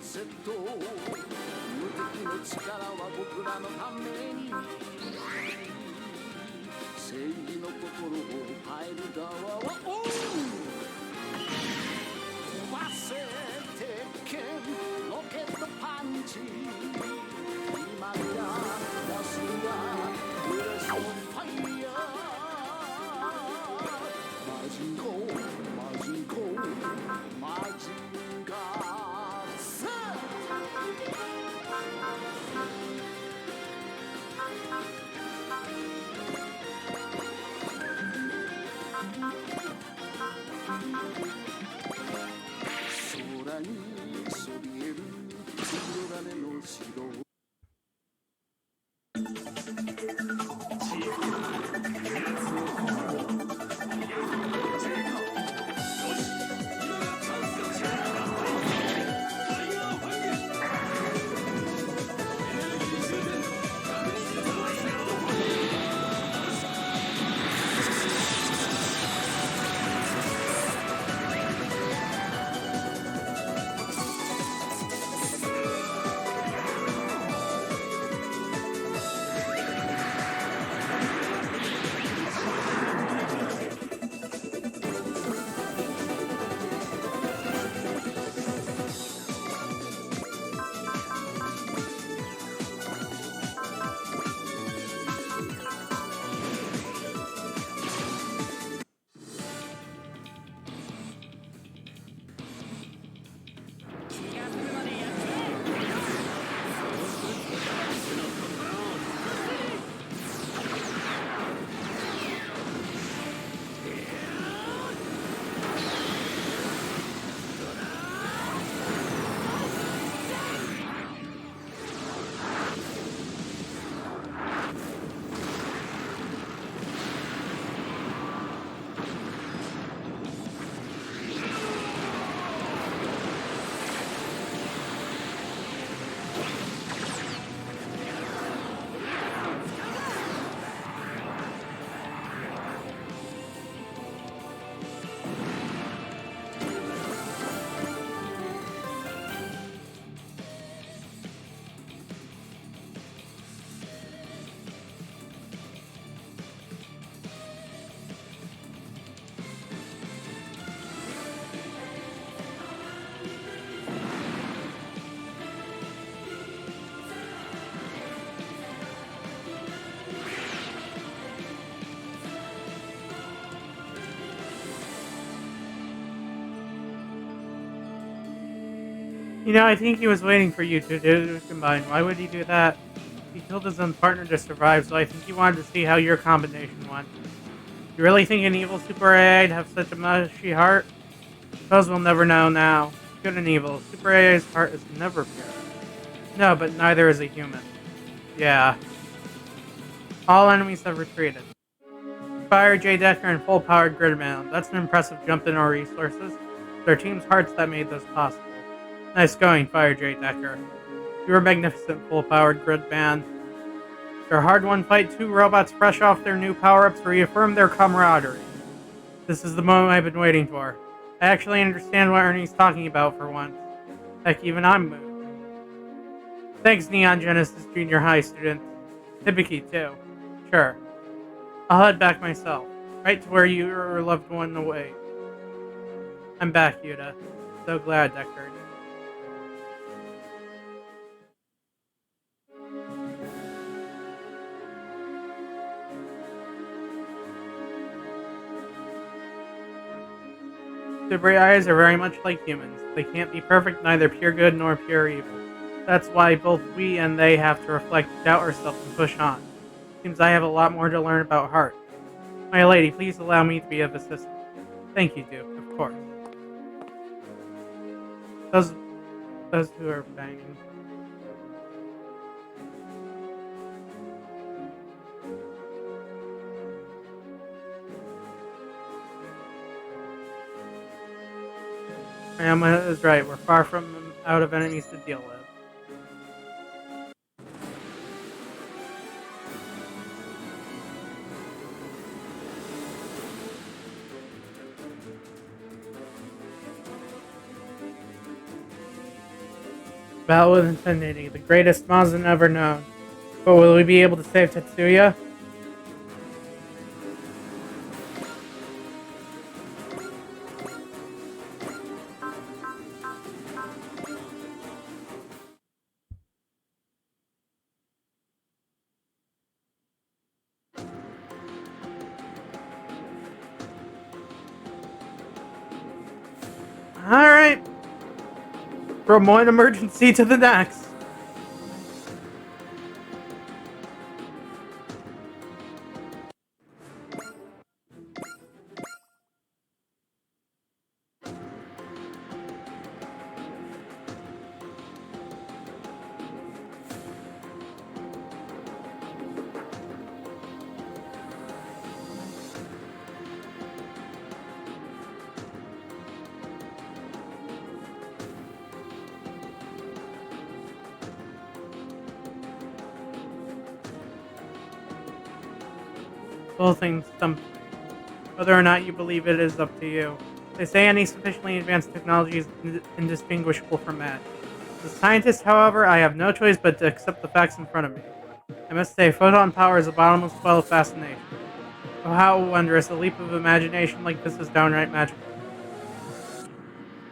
Z 無敵の力は僕らのために正義の心を変える側は飛ばせ鉄拳ロケットパンチ今じゃラスはブレスオンファイヤーマジンコマジンコマジンガー You know, I think he was waiting for you two to combine. Why would he do that? He killed his own partner to survive, so I think he wanted to see how your combination went. You really think an evil Super AI'd have such a mushy heart? Suppose we'll never know now. Good and evil. Super AI's heart is never pure. No, but neither is a human. Yeah. All enemies have retreated. Fire J. Decker and full-powered Gridman. That's an impressive jump in our resources. It's our team's hearts that made this possible. Nice going, Fire J. Decker. You were magnificent, full-powered Gridman. After a hard-won fight, two robots fresh off their new power-ups reaffirmed their camaraderie. This is the moment I've been waiting for. I actually understand what Ernie's talking about for once. Heck, even I'm moved. Thanks, Neon Genesis Junior High student. Hibiki, too. Sure. I'll head back myself, right to where your loved one away. I'm back, Yuta. So glad, Deckered. Super eyes are very much like humans. They can't be perfect, neither pure good nor pure evil. That's why both we and they have to reflect, doubt ourselves, and push on. Seems I have a lot more to learn about heart. My lady, please allow me to be of assistance. Thank you, Duke, of course. Those two are banging. Emma is right. We're far from out of enemies to deal with. Battle with Infinity, the greatest Mazin ever known. But will we be able to save Tetsuya? Alright. From one emergency to the next. Both things stump me. Whether or not you believe it is up to you. They say any sufficiently advanced technology is indistinguishable from magic. As a scientist, however, I have no choice but to accept the facts in front of me. I must say, photon power is a bottomless well of fascination. Oh, how wondrous, a leap of imagination like this is downright magical.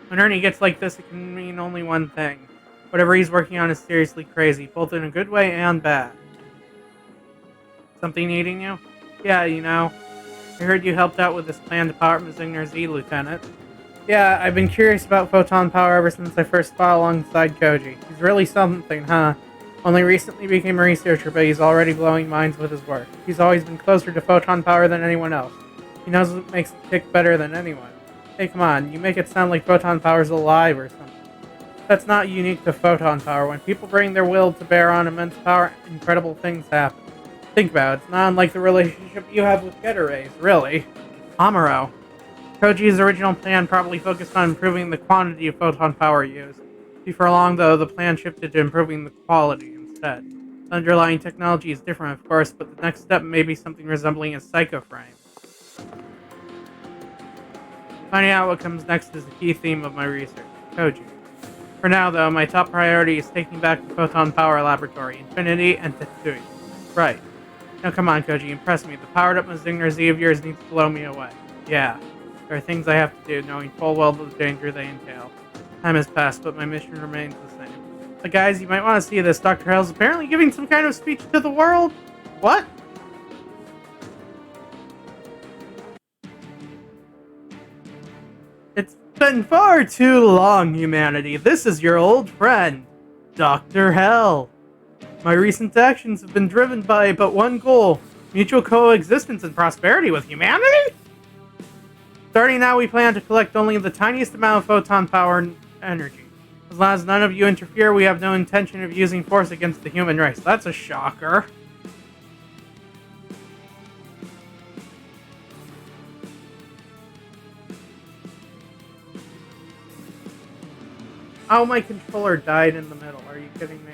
When Ernie gets like this, it can mean only one thing. Whatever he's working on is seriously crazy, both in a good way and bad. Something eating you? Yeah, you know, I heard you helped out with this plan to power up Mazingner Z, Lieutenant. Yeah, I've been curious about photon power ever since I first fought alongside Koji. He's really something, huh? Only recently became a researcher, but he's already blowing minds with his work. He's always been closer to photon power than anyone else. He knows what makes it tick better than anyone. Hey, come on, you make it sound like photon power's alive or something. That's not unique to photon power. When people bring their will to bear on immense power, incredible things happen. Think about it, it's not unlike the relationship you have with Getter Rays, really. Amuro. Koji's original plan probably focused on improving the quantity of photon power used. Before long, though, the plan shifted to improving the quality instead. The underlying technology is different, of course, but the next step may be something resembling a psychoframe. Finding out what comes next is the key theme of my research, Koji. For now, though, my top priority is taking back the Photon Power Laboratory, Infinity, and Tetsuya. Right. Now come on, Koji, impress me. The powered-up Mazingner Z of yours needs to blow me away. Yeah. There are things I have to do, knowing full well the danger they entail. Time has passed, but my mission remains the same. But guys, you might want to see this. Dr. Hell's apparently giving some kind of speech to the world? What? It's been far too long, humanity. This is your old friend, Dr. Hell. My recent actions have been driven by but one goal: mutual coexistence and prosperity with humanity? Starting now, we plan to collect only the tiniest amount of photon power and energy. As long as none of you interfere, we have no intention of using force against the human race. That's a shocker. Oh, my controller died in the middle. Are you kidding me?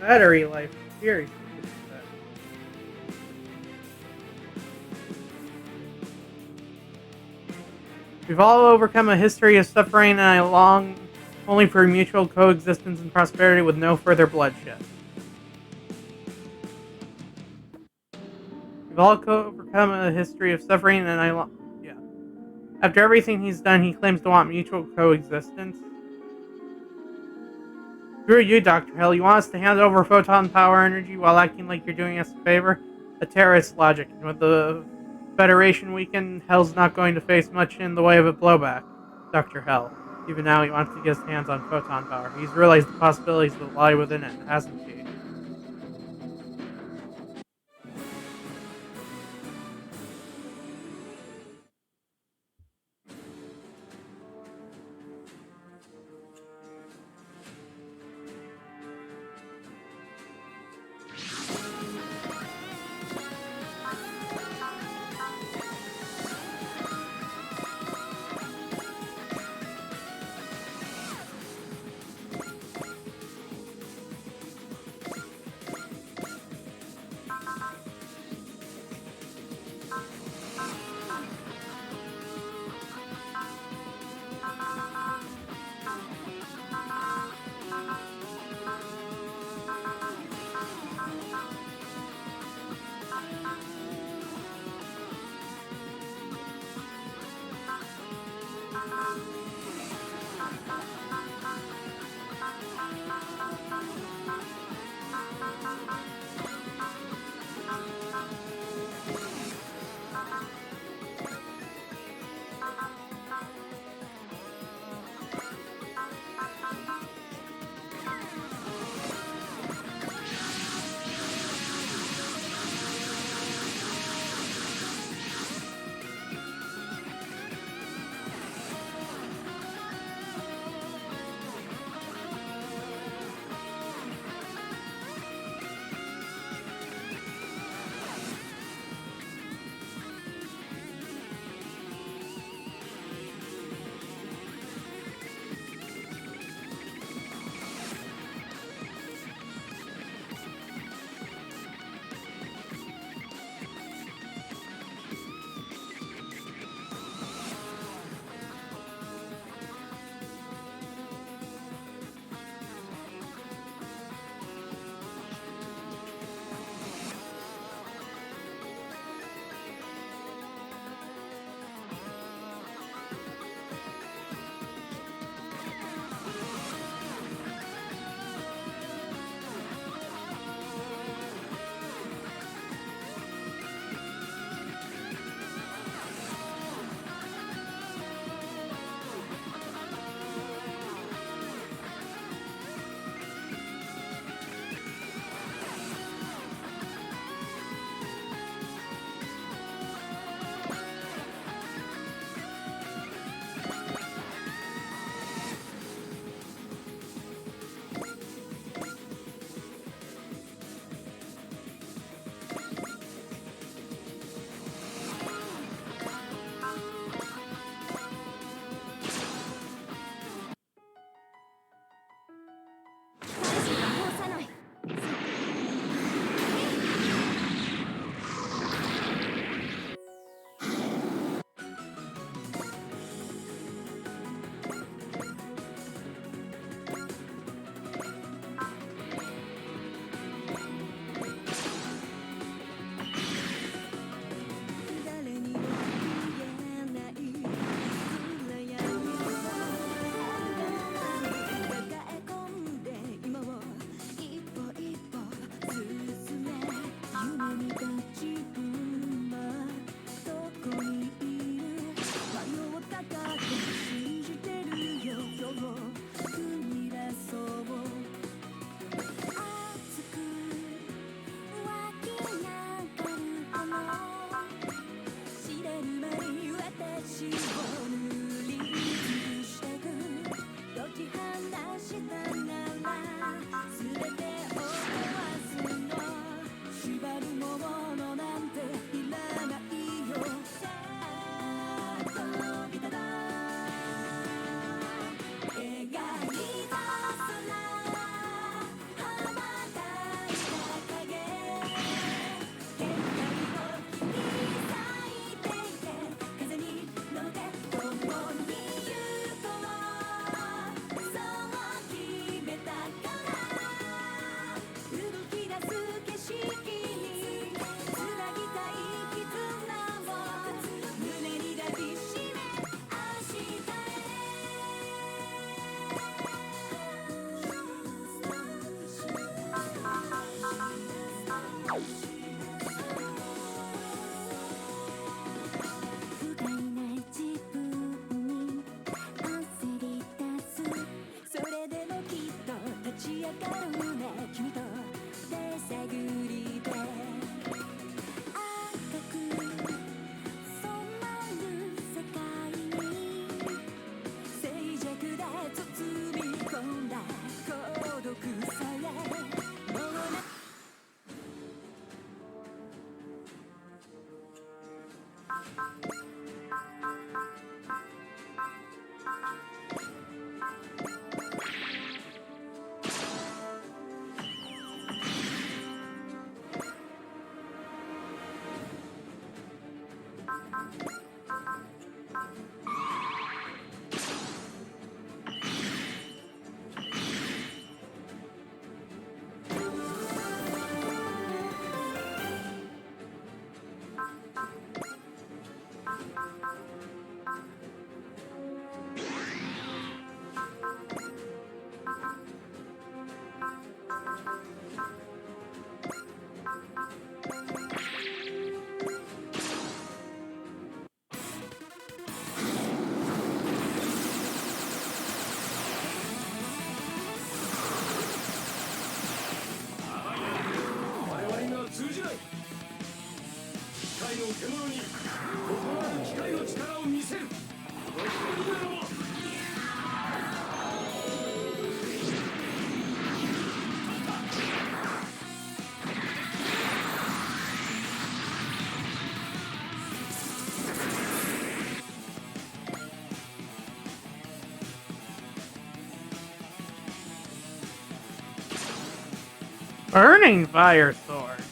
Battery life. Seriously. We've all overcome a history of suffering and I long only for mutual coexistence and prosperity with no further bloodshed. We've all overcome a history of suffering and I long... Yeah. After everything he's done, he claims to want mutual coexistence. Screw you, Dr. Hell. You want us to hand over photon power energy while acting like you're doing us a favor? A terrorist logic. And with the Federation weakened, Hell's not going to face much in the way of a blowback. Dr. Hell. Even now, he wants to get his hands on photon power. He's realized the possibilities that lie within it, hasn't he? 我々には通じない。機械の獣に異なる機械の力を見せる。この光ならばBurning Fire Sword.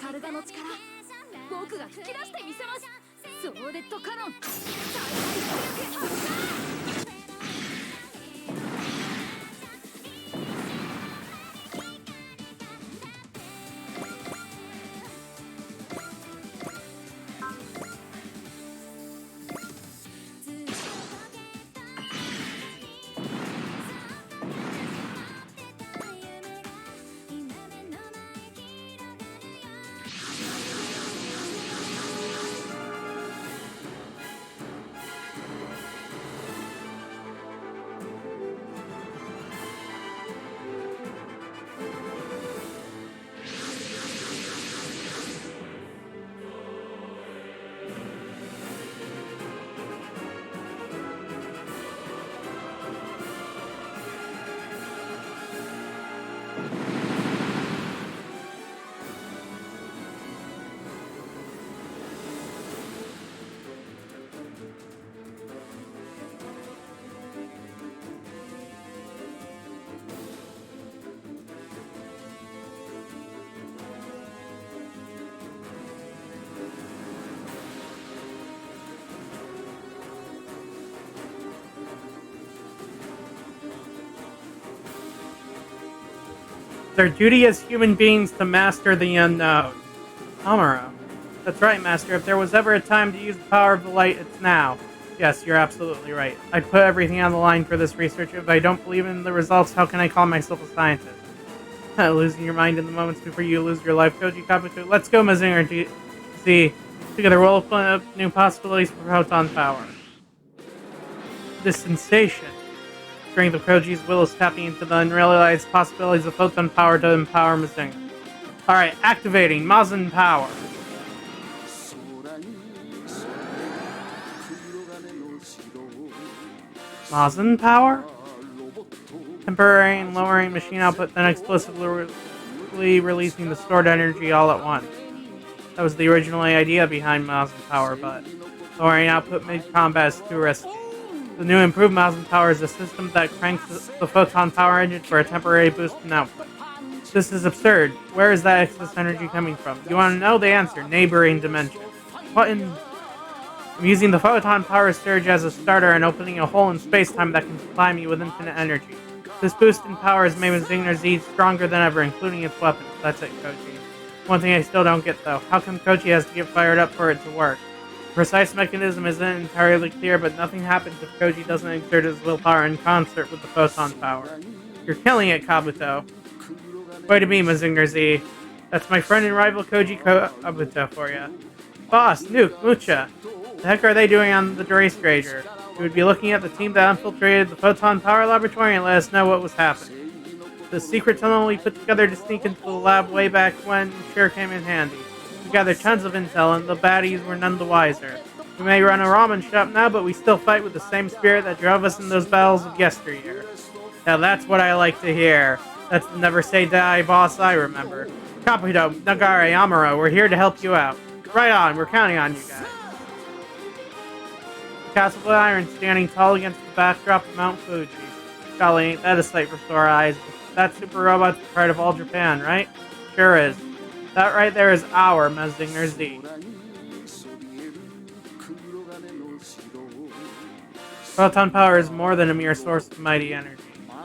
カルガの力、僕が引き出してみせます。ソーデッドカノン、最大出力発射。It's our duty as human beings to master the unknown. Amuro. That's right, Master. If there was ever a time to use the power of the light, it's now. Yes, you're absolutely right. I'd put everything on the line for this research. If I don't believe in the results, how can I call myself a scientist? Losing your mind in the moments before you lose your life, Koji Kabuto. Let's go, Mazinger Z. Together we'll open up new possibilities for proton power. This sensation. Strength of Koji's will is tapping into the unrealized possibilities of photon power to empower Mazinger. Alright, activating Mazin power. 空にそびえる黒金の城 Mazin power? ロボット Temporary and lowering machine output, then explosively releasing the stored energy all at once. That was the original idea behind Mazin power, but lowering output mid-combat is too risky. The new improved Mazin power is a system that cranks the photon power engine for a temporary boost in output. This is absurd. Where is that excess energy coming from? You want to know the answer? Neighboring dimension. What in... I'm using the photon power surge as a starter and opening a hole in space-time that can supply me with infinite energy. This boost in power has made Mazinger Z stronger than ever, including its weapons. That's it, Koji. One thing I still don't get, though. How come Koji has to get fired up for it to work? The precise mechanism isn't entirely clear, but nothing happens if Koji doesn't exert his willpower in concert with the photon power. You're killing it, Kabuto. Way to be, Mazinger Z. That's my friend and rival Koji Kabuto for ya. Boss, Nuke, Mucha. The heck are they doing on the Race Rager? We would be looking at the team that infiltrated the Photon Power Laboratory and let us know what was happening. The secret tunnel we put together to sneak into the lab way back when sure came in handy. We gathered tons of intel and the baddies were none the wiser. We may run a ramen shop now, but we still fight with the same spirit that drove us in those battles of yesteryear. Now that's what I like to hear. That's the never say die boss I remember. Kabuto, Nagare, Amuro, we're here to help you out. Right on, we're counting on you guys. The Castle of Iron standing tall against the backdrop of Mount Fuji. Golly, ain't that a sight for sore eyes. That super robot's the pride of all Japan, right? Sure is. That right there is our Mazinger Z. 空にそびえる黒金の城 Photon power is more than a mere source of mighty energy.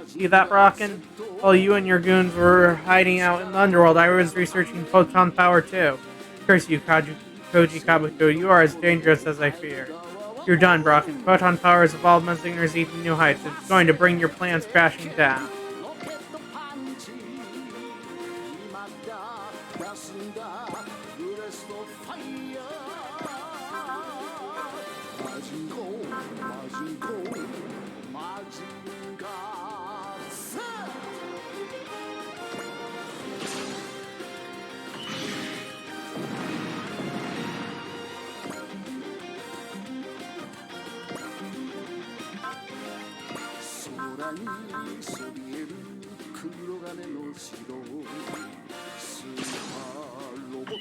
See that, Brocken? While you and your goons were hiding out in the underworld, I was researching photon power too. Curse you, Koji Kabuto. You are as dangerous as I feared. You're done, Brocken. Photon power has evolved Mazinger Z to new heights. It's going to bring your plans crashing down. ロケットパンチ今だ休んだブレストファイヤーマジンコマジンコマジンガーズ 空にそびえる黒金の城スーパーロボット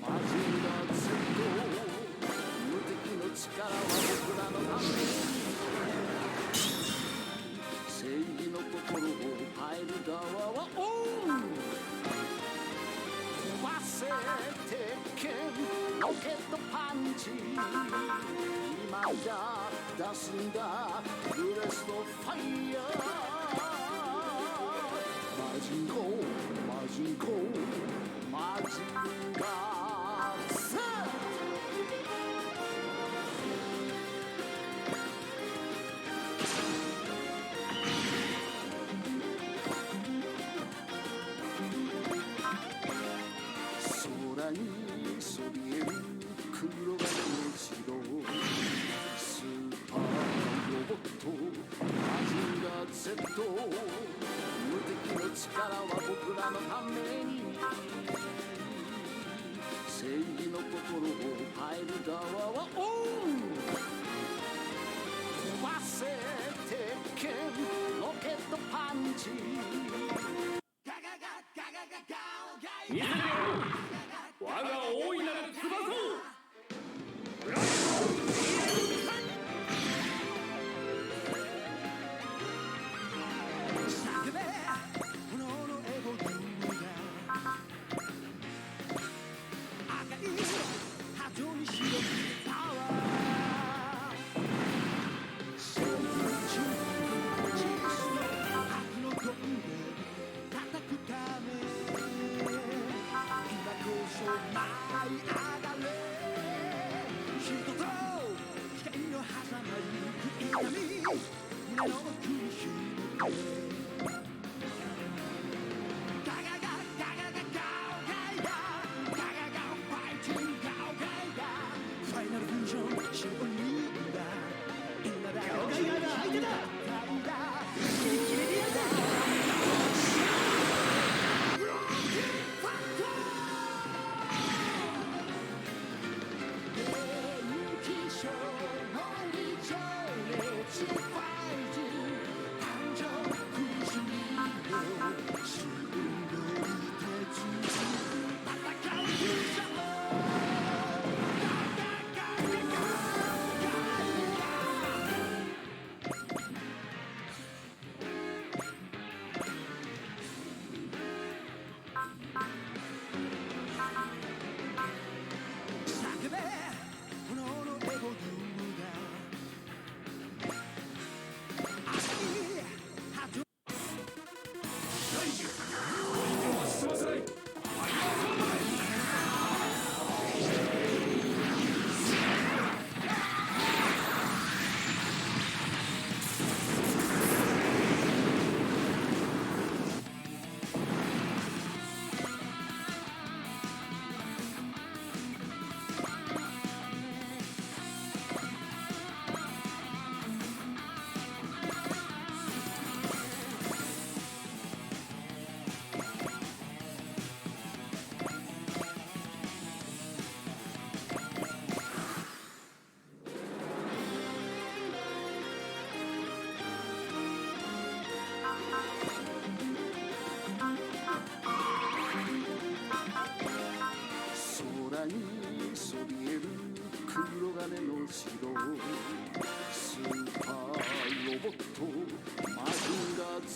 マジンガー Z 無敵の力は僕らのため正義の心を変える側はオン飛ばせ鉄拳ロケットパンチ今だ出すんだブレストファイヤーマジンコマジンコマジンガー Z 空にそびえる黒金の城スーパーロボットマジンガー Z 無敵の力は僕らのために正義の心を変える側はオン飛ばせ鉄拳ロケットパンチ我が大いなる翼を 「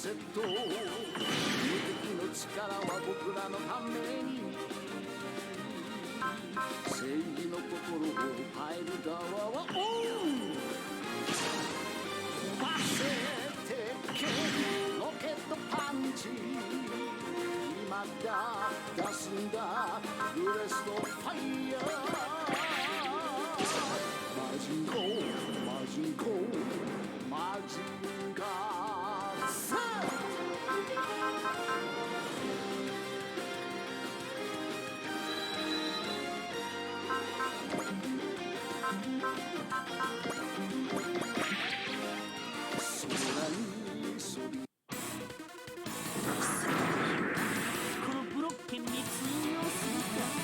セット無敵の力は僕らのために正義の心を変える側はオン忘れてけロケットパンチ今だ出すんだブレストファイヤーマジンコマジンコマジンガーサー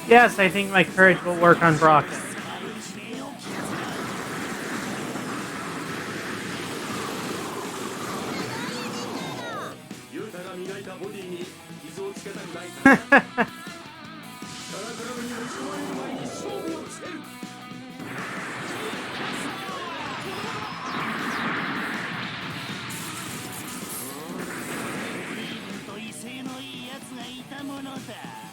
Yes, I think my courage will work on Brocken. ユータが磨いたボディに傷をつけたくないカラクラブに持ち込まれる前に勝負をつけると威勢のいいやつがいたものだ。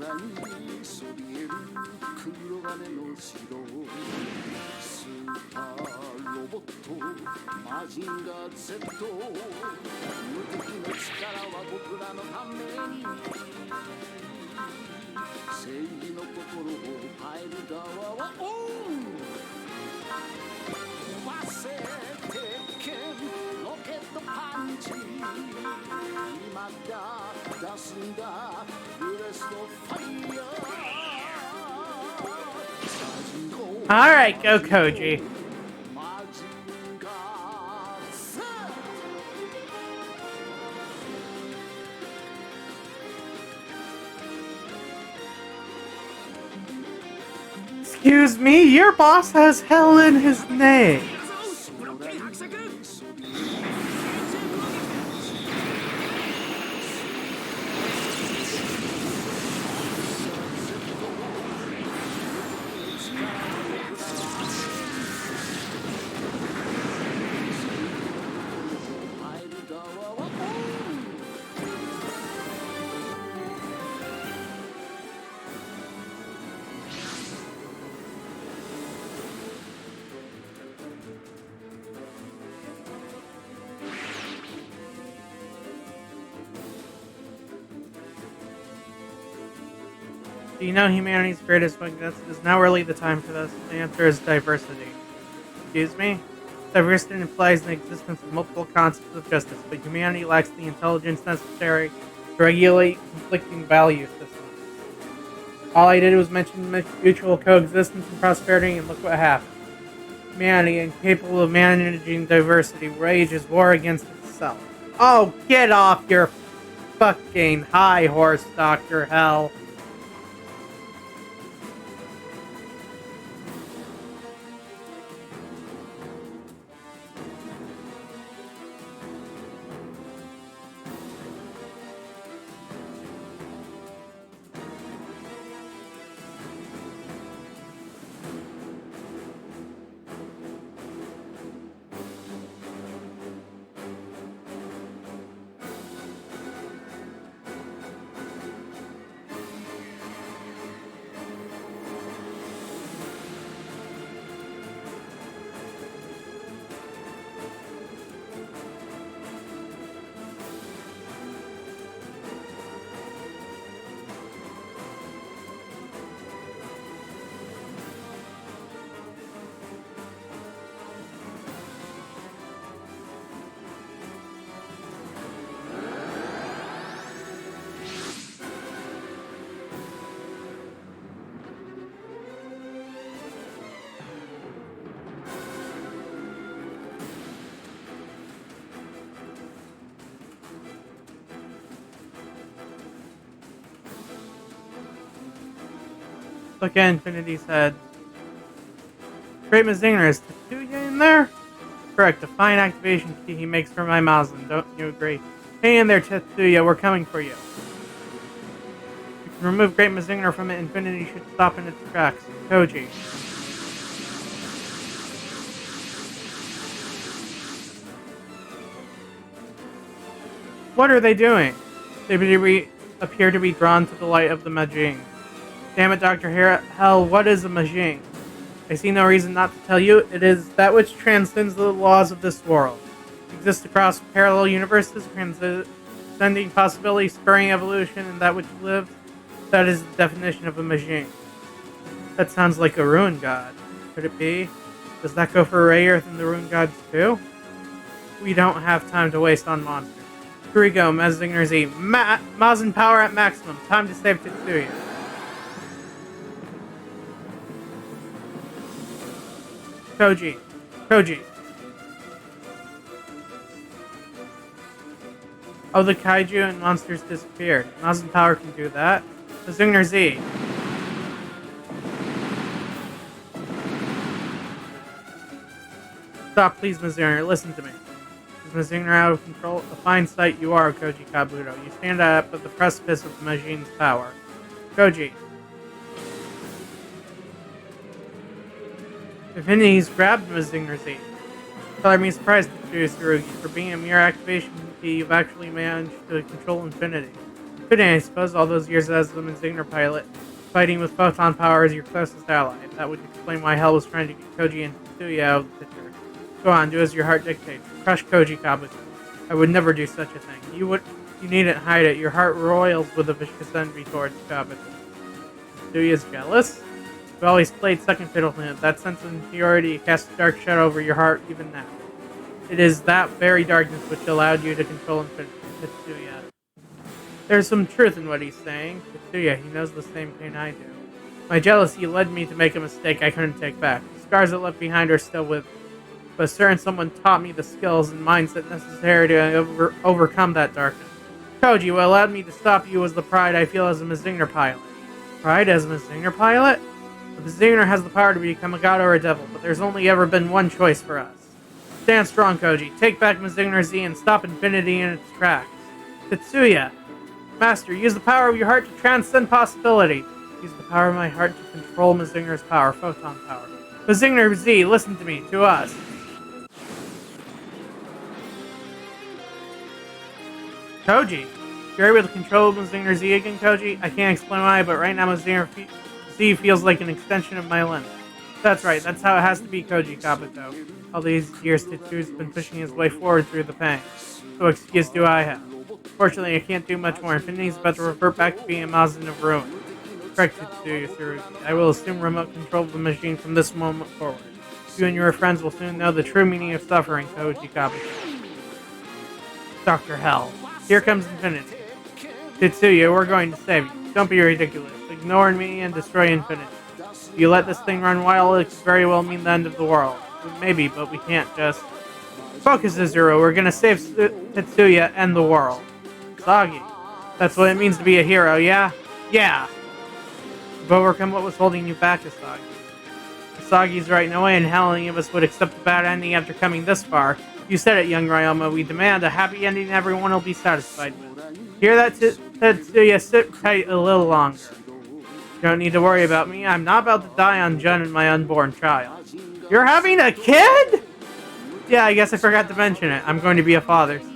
空にそびえる黒金の城スーパーロボットマジンガー Z 無敵の力は僕らのために正義の心を変える側はオン忘れてけロケットパンチ今だ出すんだブレストファイヤー Alright, go Koji. Excuse me, your boss has hell in his name. ブロッケン伯爵 Do you know humanity's greatest weakness? It is now really the time for this. The answer is diversity. Excuse me? Diversity implies the existence of multiple concepts of justice, but humanity lacks the intelligence necessary to regulate conflicting value systems. All I did was mention mutual coexistence and prosperity, and look what happened. humanity incapable of managing diversity wages war against itself. Oh, get off your fucking high horse, Dr. Hell. Look at Infinity's head. Great Mazinger, is Tetsuya in there? Correct, a fine activation key he makes for my Mazin, don't you agree? Hang in there, Tetsuya, we're coming for you. You can remove Great Mazinger from it, Infinity should stop in its tracks. Koji. What are they doing? They appear to be drawn to the light of the Majing. Damn it, Dr. Hell, what is a Majing? I see no reason not to tell you. It is that which transcends the laws of this world. It exists across parallel universes, transcending possibility, spurring evolution, and that which lives. That is the definition of a Majing. That sounds like a ruin god. Could it be? Does that go for Ray Earth and the ruin gods too? We don't have time to waste on monsters. Here we go, Mazinger Z. Mazin power at maximum. Time to save Tetsuya. Koji. Oh, the kaiju and monsters disappeared. Mazin power can do that. Mazinger Z. Stop, please, Mazinger. Listen to me. Is Mazinger out of control? A fine sight you are, Koji Kabuto. You stand at the precipice of the machine's power. Koji. Infinity's grabbed Mazinger Z. Color me surprised, Tsurugi. For being a mere activation key, you've actually managed to control Infinity. Fitting, I suppose, all those years as the Mazinger pilot, fighting with photon power as your closest ally. That would explain why Hell was trying to get Koji and Tetsuya out of the picture. Go on, do as your heart dictates. Crush Koji Kabuto. I would never do such a thing. You needn't hide it. Your heart roils with a vicious envy towards Kabuto. Tetsuya's jealous? You always played second fiddle to him. That sense of inferiority casts a dark shadow over your heart even now. It is that very darkness which allowed you to control Infinity. Tetsuya. There's some truth in what he's saying. Tetsuya, he knows the same pain I do. My jealousy led me to make a mistake I couldn't take back. The scars it left behind are still with me. But certain someone taught me the skills and mindset necessary to overcome that darkness. Koji, what allowed me to stop you was the pride I feel as a Mazinger pilot. Pride as a Mazinger pilot? The Mazinger has the power to become a god or a devil, but there's only ever been one choice for us. Stand strong, Koji. Take back Mazinger Z and stop Infinity in its tracks. Tetsuya! Master, use the power of your heart to transcend possibility. Use the power of my heart to control Mazinger's power, photon power. Mazinger Z, listen to me, to us. Koji! You're able to control Mazinger Z again, Koji? I can't explain why, but right now Mazinger Z feels like an extension of my limb. That's right, that's how it has to be, Koji Kabuto. All these years, Tetsuya's been pushing his way forward through the pain. So what excuse do I have? Fortunately, I can't do much more. Infinity's about to revert back to being a Mazin of ruin. Correct, Tetsuya Tsurugi. I will assume remote control of the machine from this moment forward. You and your friends will soon know the true meaning of suffering, Koji Kabuto. Dr. Hell. Here comes Infinity. Tetsuya, we're going to save you. Don't be ridiculous. Ignore me and destroy Infinity. If you let this thing run wild, it could very well mean the end of the world. Maybe, but we can't just... Focus, Izuru. We're gonna save Tetsuya and the world. Sagi. That's what it means to be a hero, yeah? Yeah! You've overcome what was holding you back, Asagi. Asagi's right, no way in hell any of us would accept a bad ending after coming this far. You said it, young Ryoma. We demand a happy ending everyone will be satisfied with. Hear that, Tetsuya? Sit tight a little longer. You don't need to worry about me. I'm not about to die on Jun and my unborn child. You're having a kid?! Yeah, I guess I forgot to mention it. I'm going to be a father soon.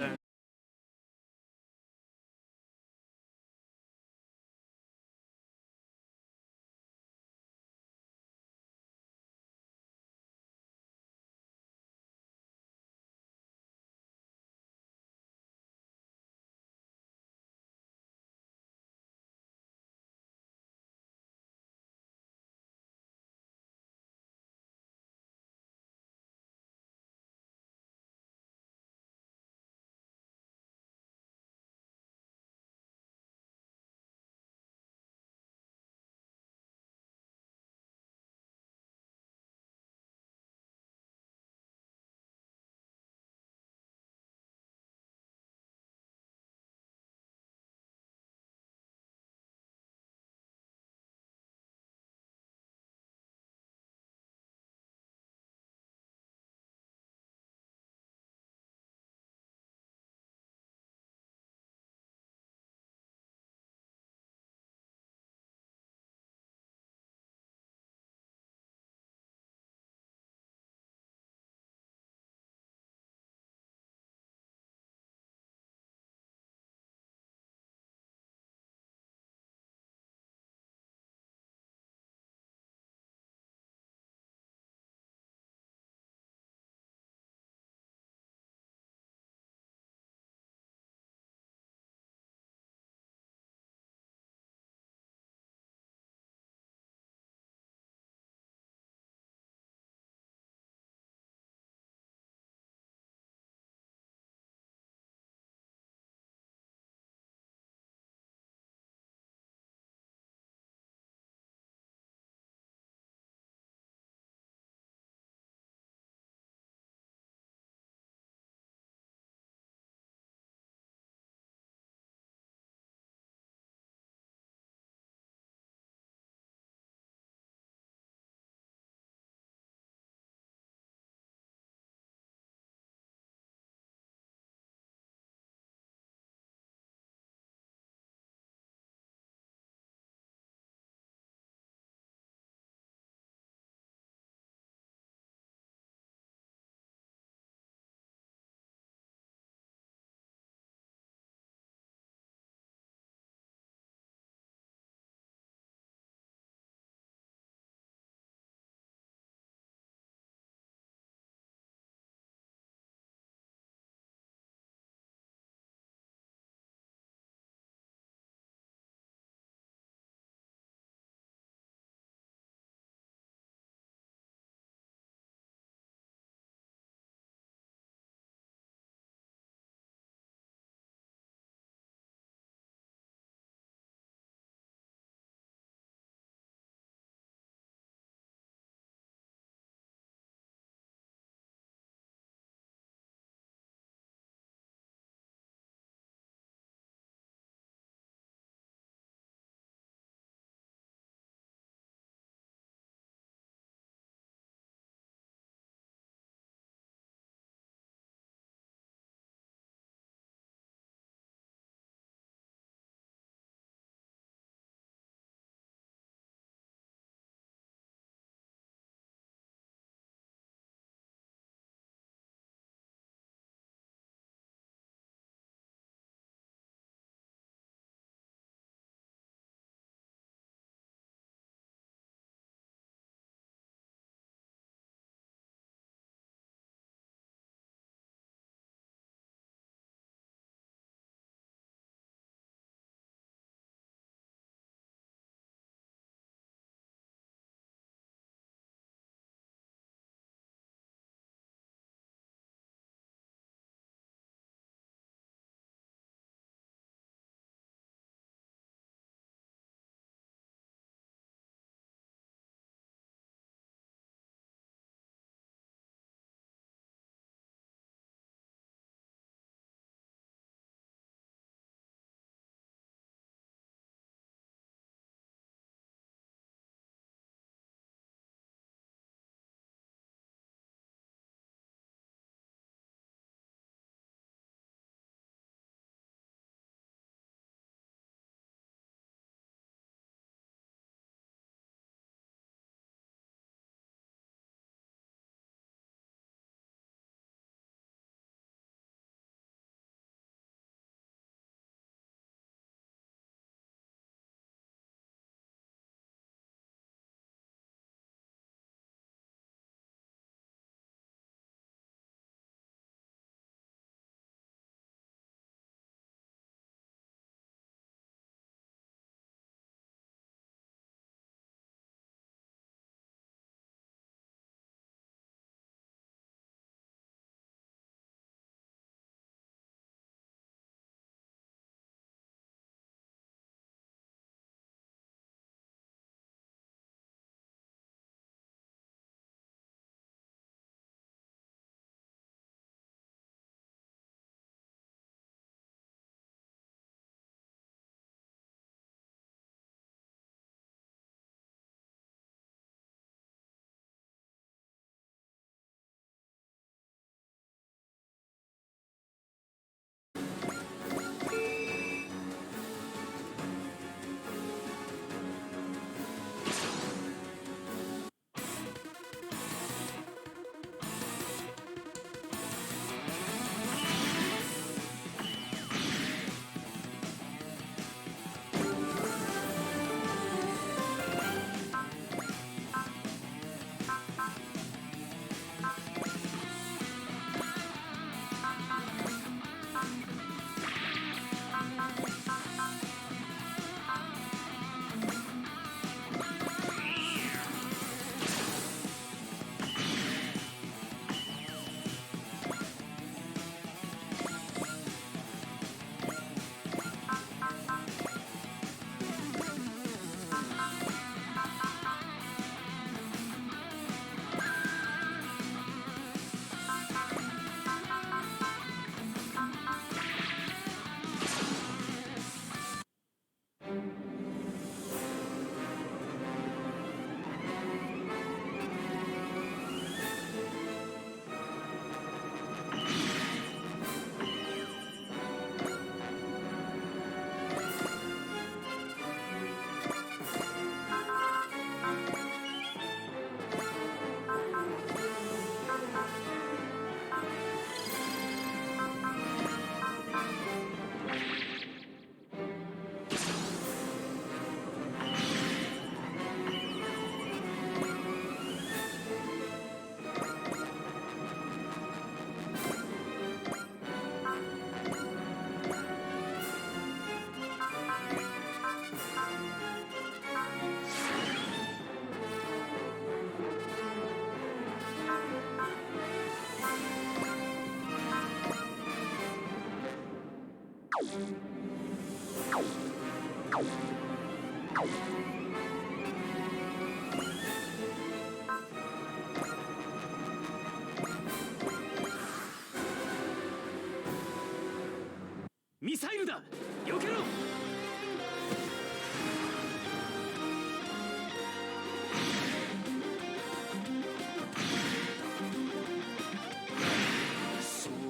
ミサイルだ避けろ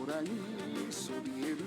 空にそびえる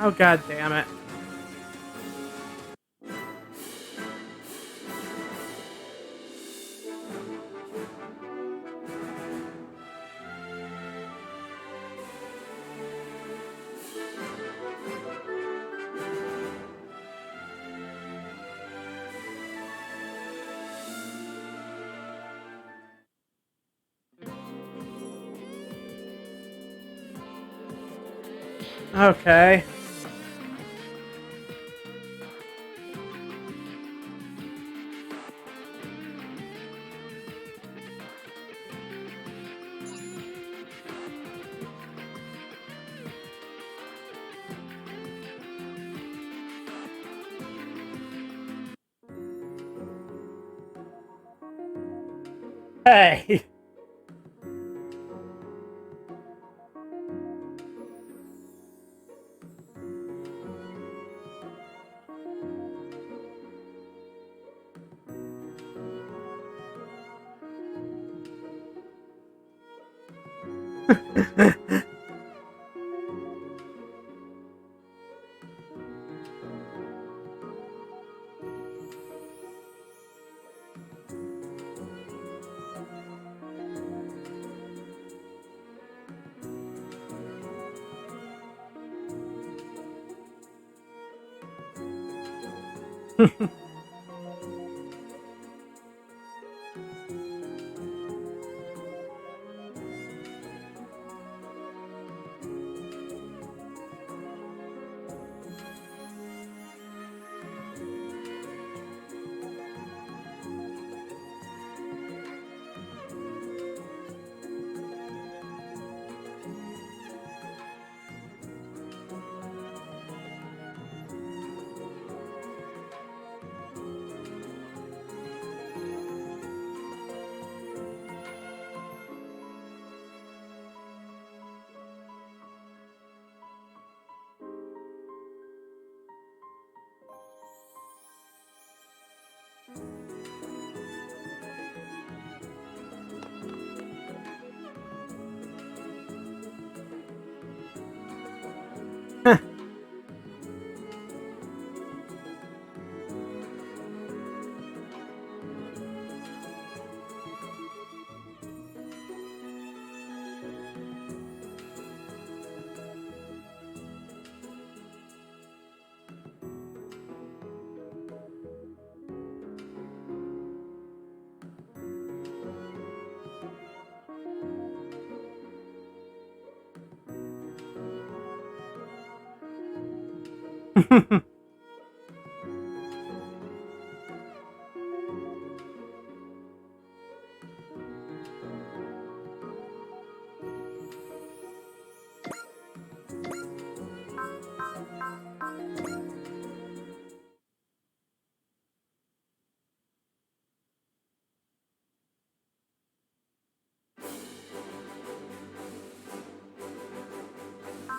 Oh, god damn it. Okay. Hey.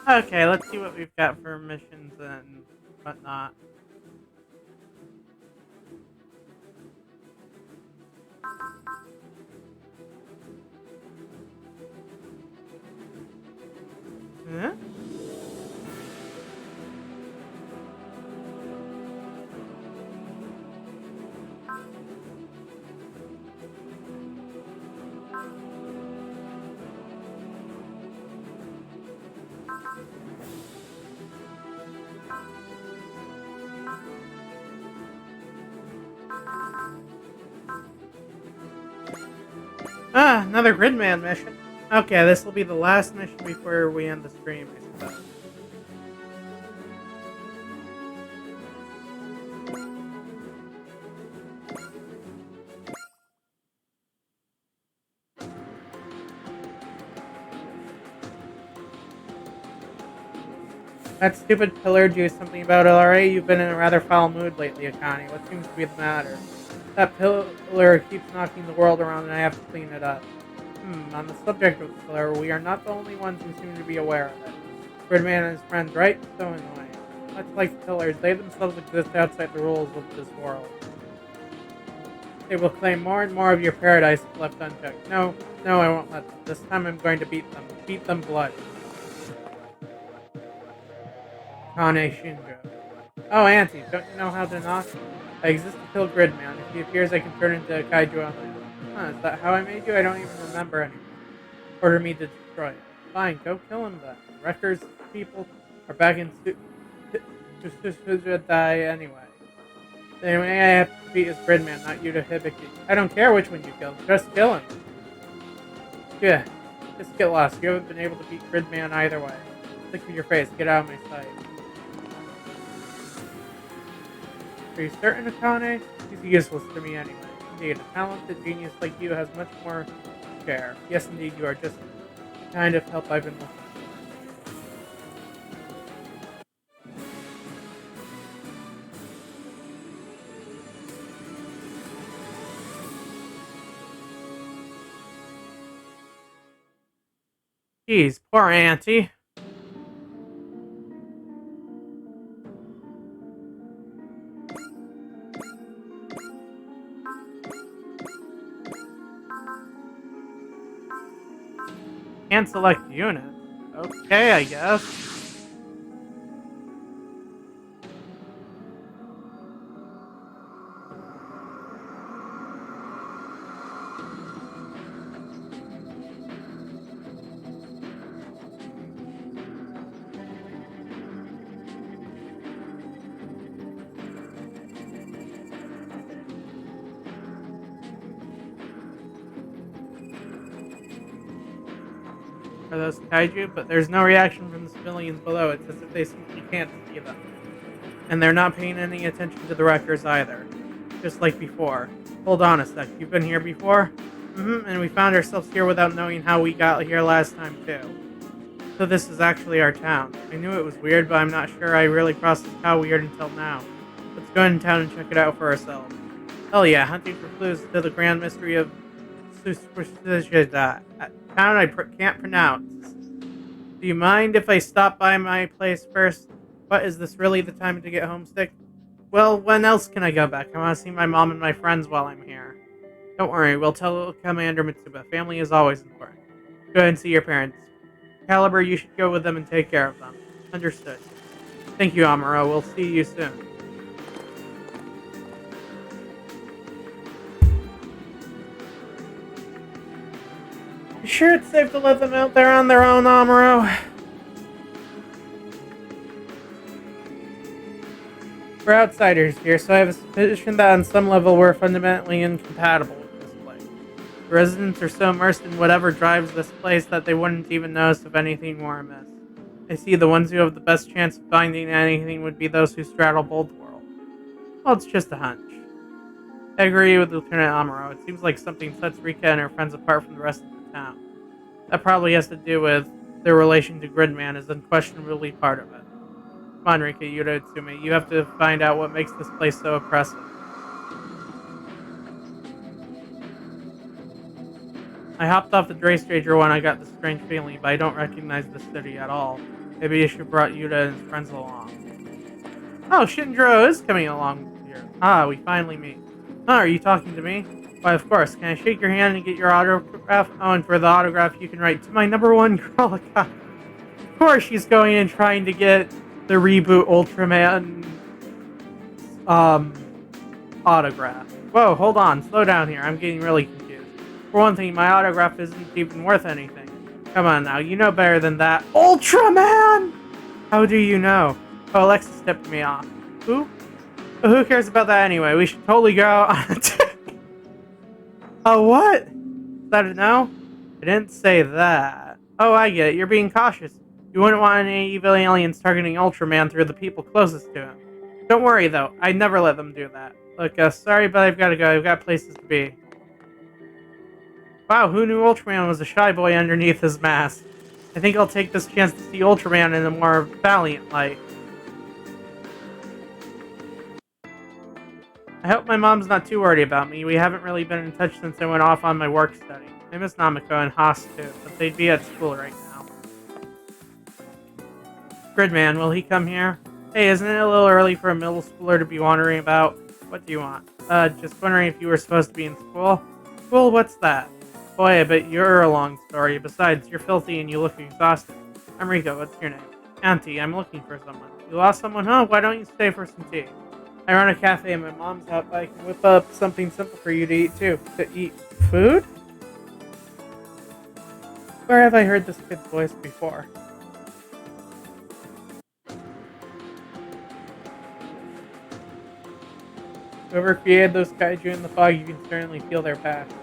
Okay, let's see what we've got for missions and whatnot. Huh? Ah, another Gridman mission. Okay, this will be the last mission before we end the stream, I suppose. That stupid pillar do something about it already? You've been in a rather foul mood lately, Akane. What seems to be the matter? That pillar keeps knocking the world around and I have to clean it up. On the subject of the pillar, we are not the only ones who seem to be aware of it. Gridman and his friends, right? So annoying. Much like the pillars, they themselves exist outside the rules of this world. They will claim more and more of your paradise if left unchecked. No, I won't let them. This time I'm going to beat them. Beat them blood. Kane Shinjo. Oh, Auntie, don't you know how to knock? I exist to kill Gridman. If he appears, I can turn into a kaiju on my own. Huh, is that how I made you? I don't even remember anymore. Order me to destroy it. Fine, go kill him then. Wreckers people are back in die anyway. Anyway, I have to defeat his Gridman, not you to Hibiki. I don't care which one you kill, just kill him. Yeah, just get lost. You haven't been able to beat Gridman either way. Look at your face, get out of my sight. Are you certain, Akane? He's useless to me anyway. Indeed, a talented genius like you has much more to share. Yes, indeed, you are just the kind of help I've been looking for. Jeez, poor Auntie. Can't select unit. Okay, I guess. Are those kaiju? But there's no reaction from the civilians below. It's as if they simply can't see them. And they're not paying any attention to the wreckers either. Just like before. Hold on a sec. You've been here before? And we found ourselves here without knowing how we got here last time, too. So this is actually our town. I knew it was weird, but I'm not sure I really processed how weird until now. Let's go into town and check it out for ourselves. Hell yeah, hunting for clues to the grand mystery of Suspicious town I can't pronounce. Do you mind if I stop by my place first? What, is this really the time to get homesick? Well, when else can I go back? I want to see my mom and my friends while I'm here. Don't worry, we'll tell Commander Mitsuba. Family is always important. Go ahead and see your parents. Caliber, you should go with them and take care of them. Understood. Thank you, Amuro. We'll see you soon. You sure it's safe to let them out there on their own, Amuro? We're outsiders here, so I have a suspicion that on some level we're fundamentally incompatible with this place. The residents are so immersed in whatever drives this place that they wouldn't even notice if anything were amiss. I see the ones who have the best chance of finding anything would be those who straddle both worlds. Well, it's just a hunch. I agree with Lieutenant Amuro. It seems like something sets Rika and her friends apart from the rest of the town. That probably has to do with their relation to Gridman is unquestionably part of it. Come on, Rika, Yuta, Utsumi. You have to find out what makes this place so oppressive. I hopped off the Dray Stranger when I got this strange feeling, but I don't recognize the city at all. Maybe I should have brought Yuta and his friends along. Oh, Shinjiro is coming along here. Ah, we finally meet. Huh, are you talking to me? Why, of course. Can I shake your hand and get your autograph? Oh, and for the autograph, you can write, "To my number one girl." Of course, she's going in trying to get the reboot Ultraman autograph. Whoa, hold on. Slow down here. I'm getting really confused. For one thing, my autograph isn't even worth anything. Come on now, you know better than that. Ultraman! How do you know? Oh, Alexis tipped me off. Who? But who cares about that anyway? We should totally go on a what? Is that a no? I didn't say that. Oh, I get it. You're being cautious. You wouldn't want any evil aliens targeting Ultraman through the people closest to him. Don't worry, though. I'd never let them do that. Look, sorry, but I've got to go. I've got places to be. Wow, who knew Ultraman was a shy boy underneath his mask? I think I'll take this chance to see Ultraman in a more valiant light. I hope my mom's not too worried about me. We haven't really been in touch since I went off on my work study. I miss Namiko and Haas too, but they'd be at school right now. Gridman, will he come here? Hey, isn't it a little early for a middle schooler to be wondering about? What do you want? Just wondering if you were supposed to be in school? School? What's that? Boy, I bet you're a long story. Besides, you're filthy and you look exhausted. I'm Rico. What's your name? Auntie, I'm looking for someone. You lost someone, huh? Why don't you stay for some tea? I run a cafe and my mom's out, but I can whip up something simple for you to eat too. To eat food? Where have I heard this kid's voice before? Whoever created those kaiju in the fog, you can certainly feel their past.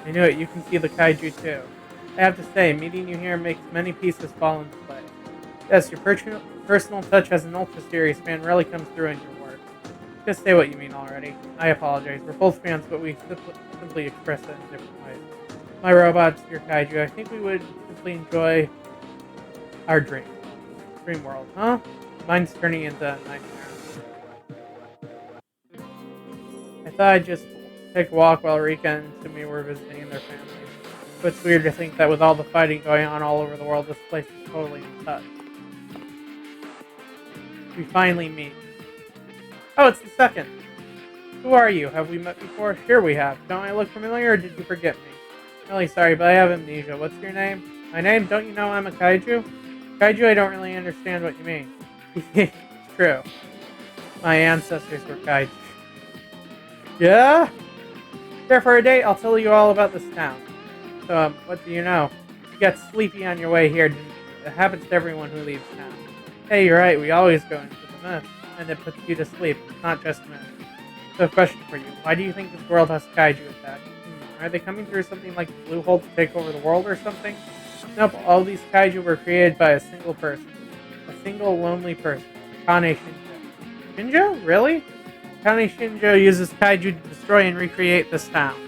I knew it, you can see the kaiju too. I have to say, meeting you here makes many pieces fall into place. Yes, your personal touch as an Ultra Series fan really comes through in your work. Just say what you mean already. I apologize. We're both fans, but we simply express it in different ways. My robots, your kaiju, I think we would simply enjoy our dream. Dream world, huh? Mine's turning into a nightmare. I thought I'd just take a walk while Rika and Sumi were visiting their families. But it's weird to think that with all the fighting going on all over the world, this place is totally untouched. We finally meet. Oh, it's the second. Who are you? Have we met before? Sure we have. Don't I look familiar, or did you forget me? Really sorry, but I have amnesia. What's your name? My name? Don't you know I'm a kaiju? Kaiju, I don't really understand what you mean. It's true. My ancestors were kaiju. Yeah? Here for a date, I'll tell you all about this town. So, what do you know? You got sleepy on your way here, didn't you? It happens to everyone who leaves town. Hey, you're right, we always go into the mist, and it puts you to sleep, not just mist. So, question for you. Why do you think this world has kaiju attached? Are they coming through something like the Blue Hole to take over the world or something? Nope, all these kaiju were created by a single person. A single lonely person. Kane Shinjo. Shinjo? Really? Kane Shinjo uses kaiju to destroy and recreate this town.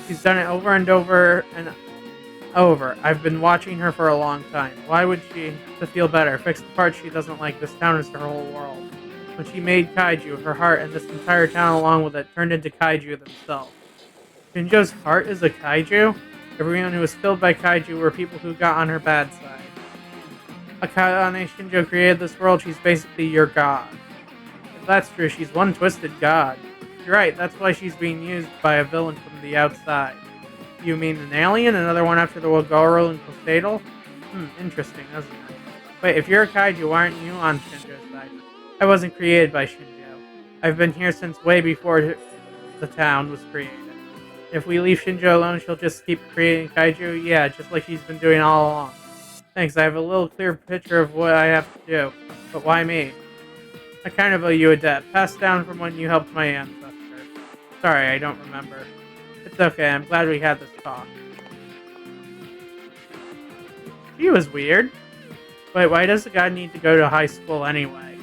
She's done it over and over and over. I've been watching her for a long time. Why would she, to feel better, fix the parts she doesn't like? This town is her whole world. When she made kaiju, her heart and this entire town along with it turned into kaiju themselves. Shinjo's heart is a kaiju? Everyone who was killed by kaiju were people who got on her bad side. Akane Shinjo created this world, she's basically your god. If that's true, she's one twisted god. You're right, that's why she's being used by a villain from the outside. You mean an alien? Another one after the Wagoro and Crusadal? Interesting, isn't it? Wait, if you're a kaiju, why aren't you on Shinjo's side? I wasn't created by Shinjo. I've been here since way before the town was created. If we leave Shinjo alone, she'll just keep creating kaiju? Yeah, just like she's been doing all along. Thanks, I have a little clear picture of what I have to do. But why me? I kind of owe you a debt, passed down from when you helped my ancestors. Sorry, I don't remember. It's okay, I'm glad we had this talk. She was weird. Wait, why does the guy need to go to high school anyway?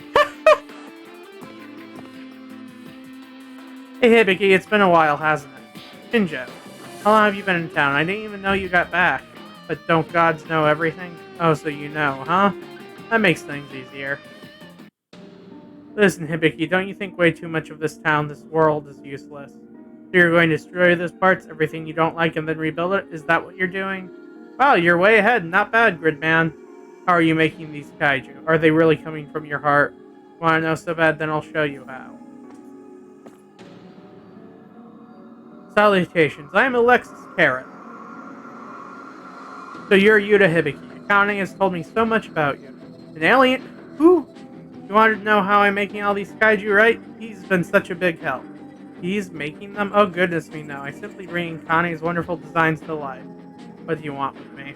Hey Hibiki, it's been a while, hasn't it? Shinjo, how long have you been in town? I didn't even know you got back. But don't gods know everything? Oh, so you know, huh? That makes things easier. Listen, Hibiki, don't you think way too much of this town, this world, is useless? So you're going to destroy those parts, everything you don't like, and then rebuild it? Is that what you're doing? Wow, you're way ahead. Not bad, Gridman. How are you making these kaiju? Are they really coming from your heart? Want to know so bad? Then I'll show you how. Salutations. I am Alexis Carrot. So you're Yuta Hibiki. Accounting has told me so much about you. An alien? Who? You wanted to know how I'm making all these kaiju, right? He's been such a big help. He's making them? Oh goodness me, no. I simply bringing Kane's wonderful designs to life. What do you want with me?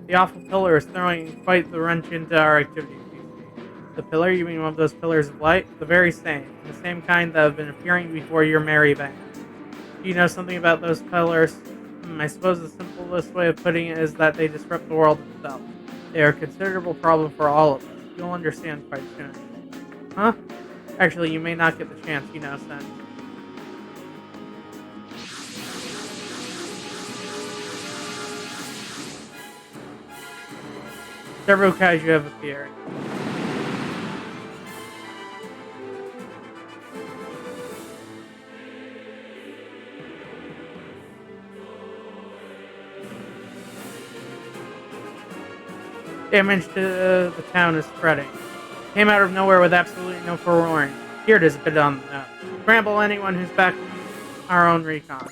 The awful pillar is throwing quite the wrench into our activities these days. The pillar? You mean one of those pillars of light? The very same. The same kind that have been appearing before your merry band. Do you know something about those pillars? I suppose the simplest way of putting it is that they disrupt the world itself. They are a considerable problem for all of us. You'll understand quite soon. Huh? Actually, you may not get the chance, since. Several kaiju have appeared. Damage to the town is spreading. Came out of nowhere with absolutely no forewarning. Here it is a bit on the nose. Scramble anyone who's back from our own recon.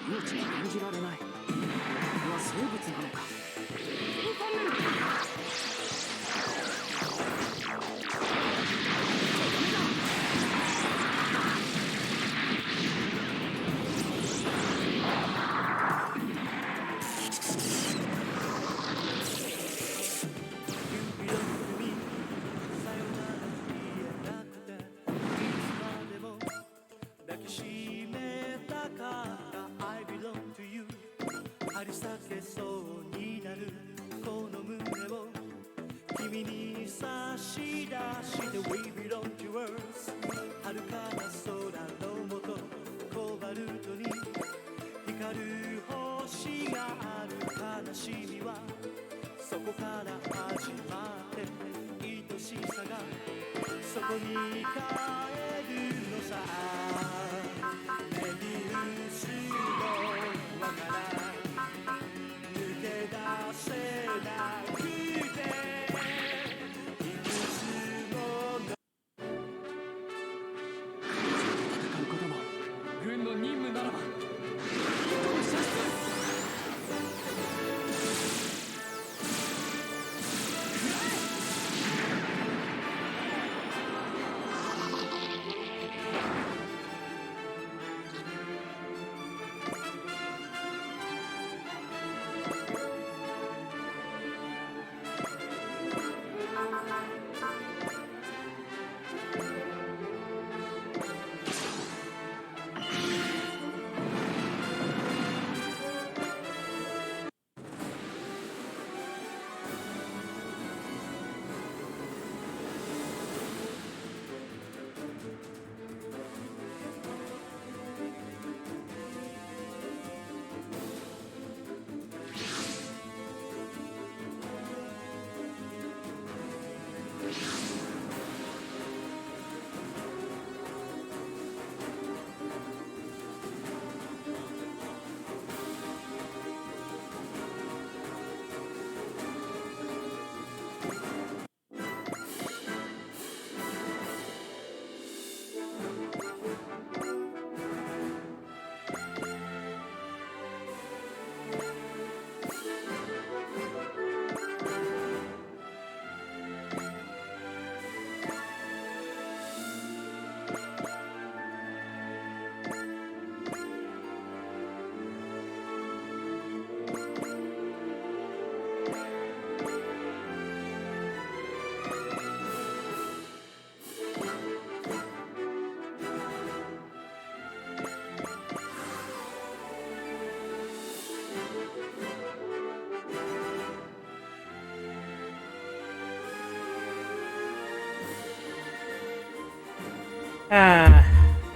命が感じられない。これは生物なのか。張り裂けそうになるこの胸を君に差し出して We belong to us 遥かな空のもとコバルトに光る星がある悲しみはそこから始まって愛しさがそこに帰るのさメビウスの輪から抜け出せなくていくつもの戦うことも軍の任務ならば。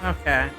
Okay.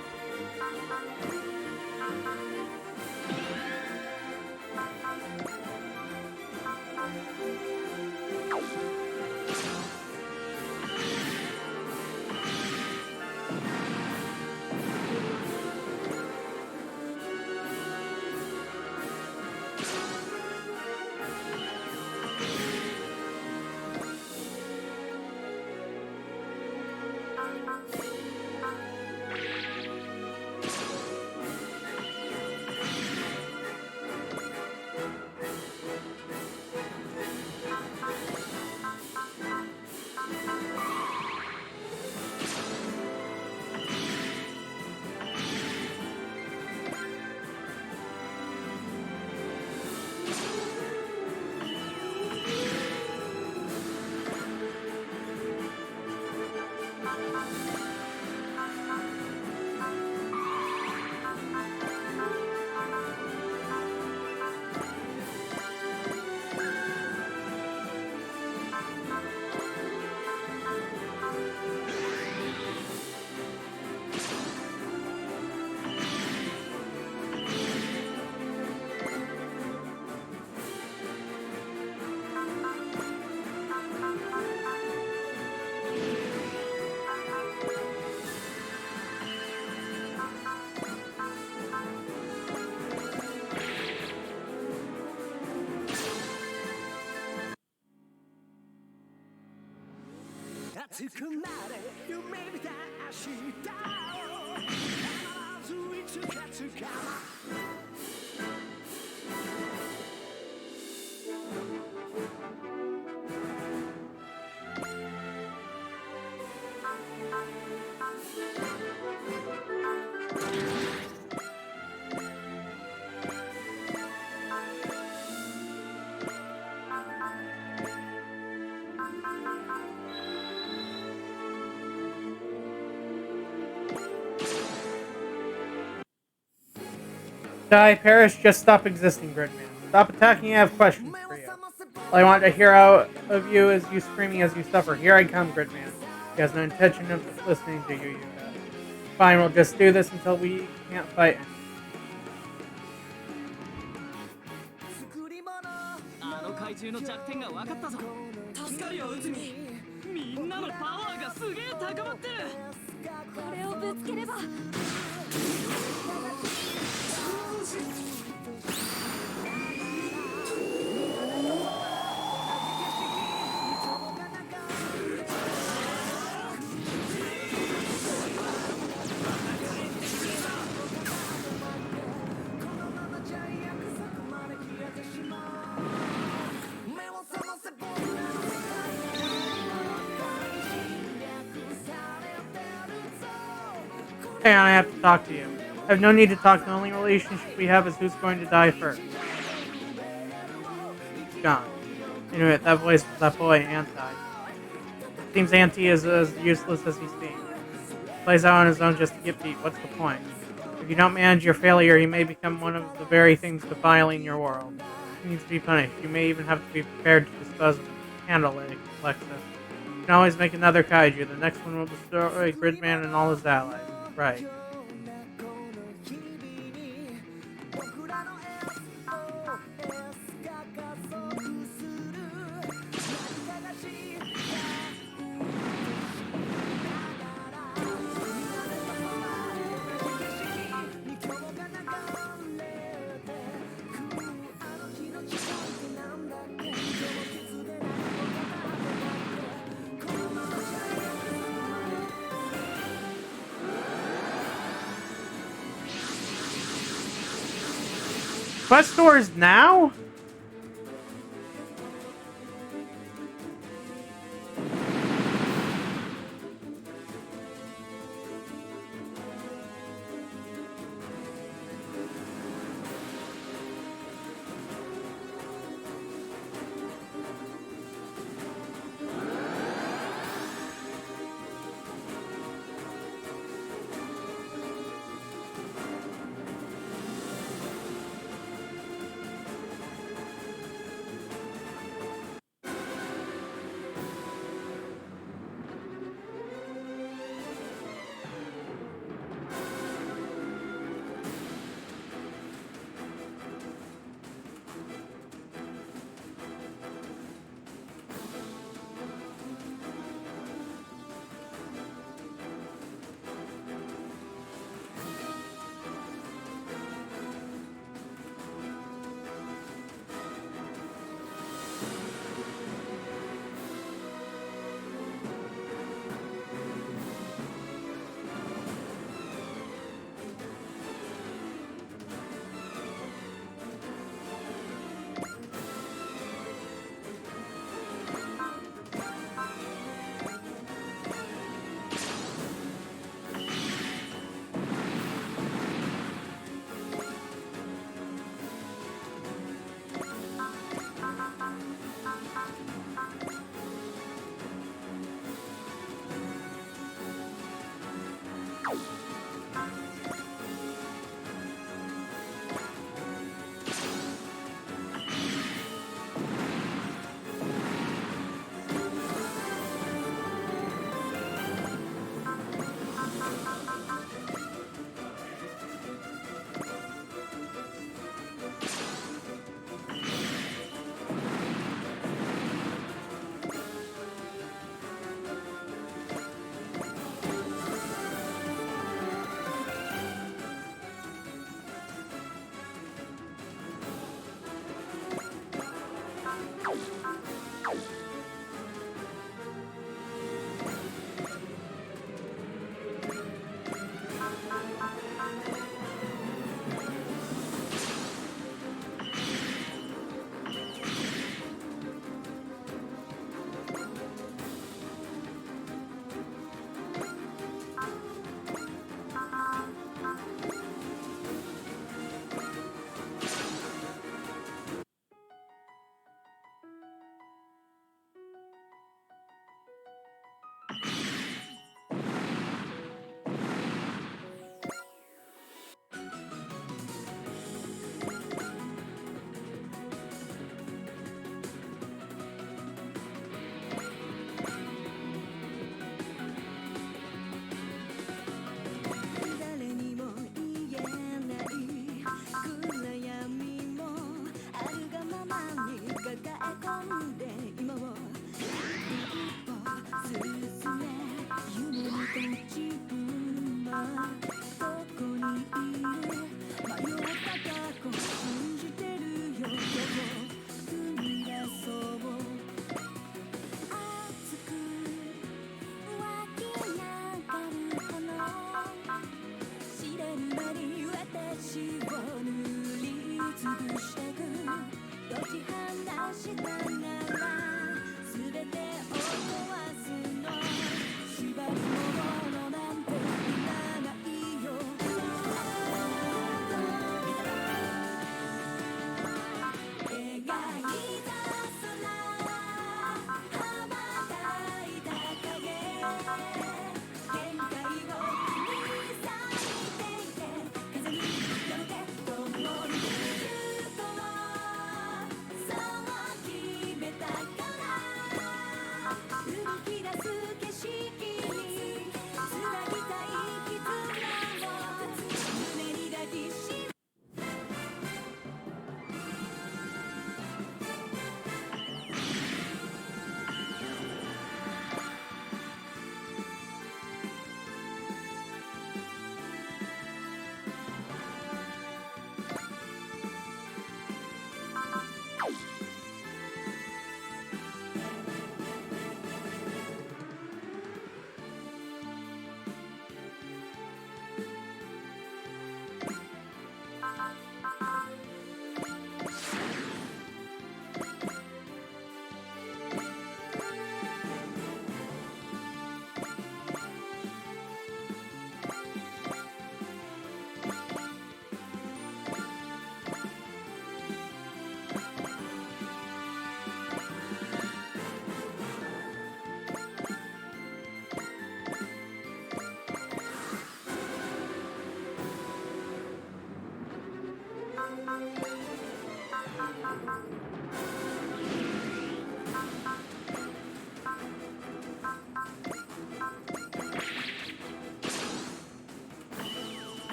熱くなれ夢見た明日を必ずいつかつかむ Die, perish, just stop existing, Gridman. Stop attacking, I have questions for you. All I want to hear out of you is you screaming as you suffer. Here I come, Gridman. He has no intention of listening to you, Yuka. Fine, we'll just do this until we can't fight anymore. あの怪獣の弱点が分かったぞ。助かるよ、内海。みんなのパワーがすげえ高まってる。これをぶつければ。Hey, I have to talk to you. I have no need to talk. The only relationship we have is who's going to die first. Gone. Anyway, that voice was that boy, Anti. Seems Anti is as useless as he seems. Plays out on his own just to get beat. What's the point? If you don't manage your failure, he may become one of the very things defiling your world. He needs to be punished. You may even have to be prepared to dispose of him. Handle it, Lexus. You can always make another kaiju. The next one will destroy Gridman and all his allies. Right. Quest stores now?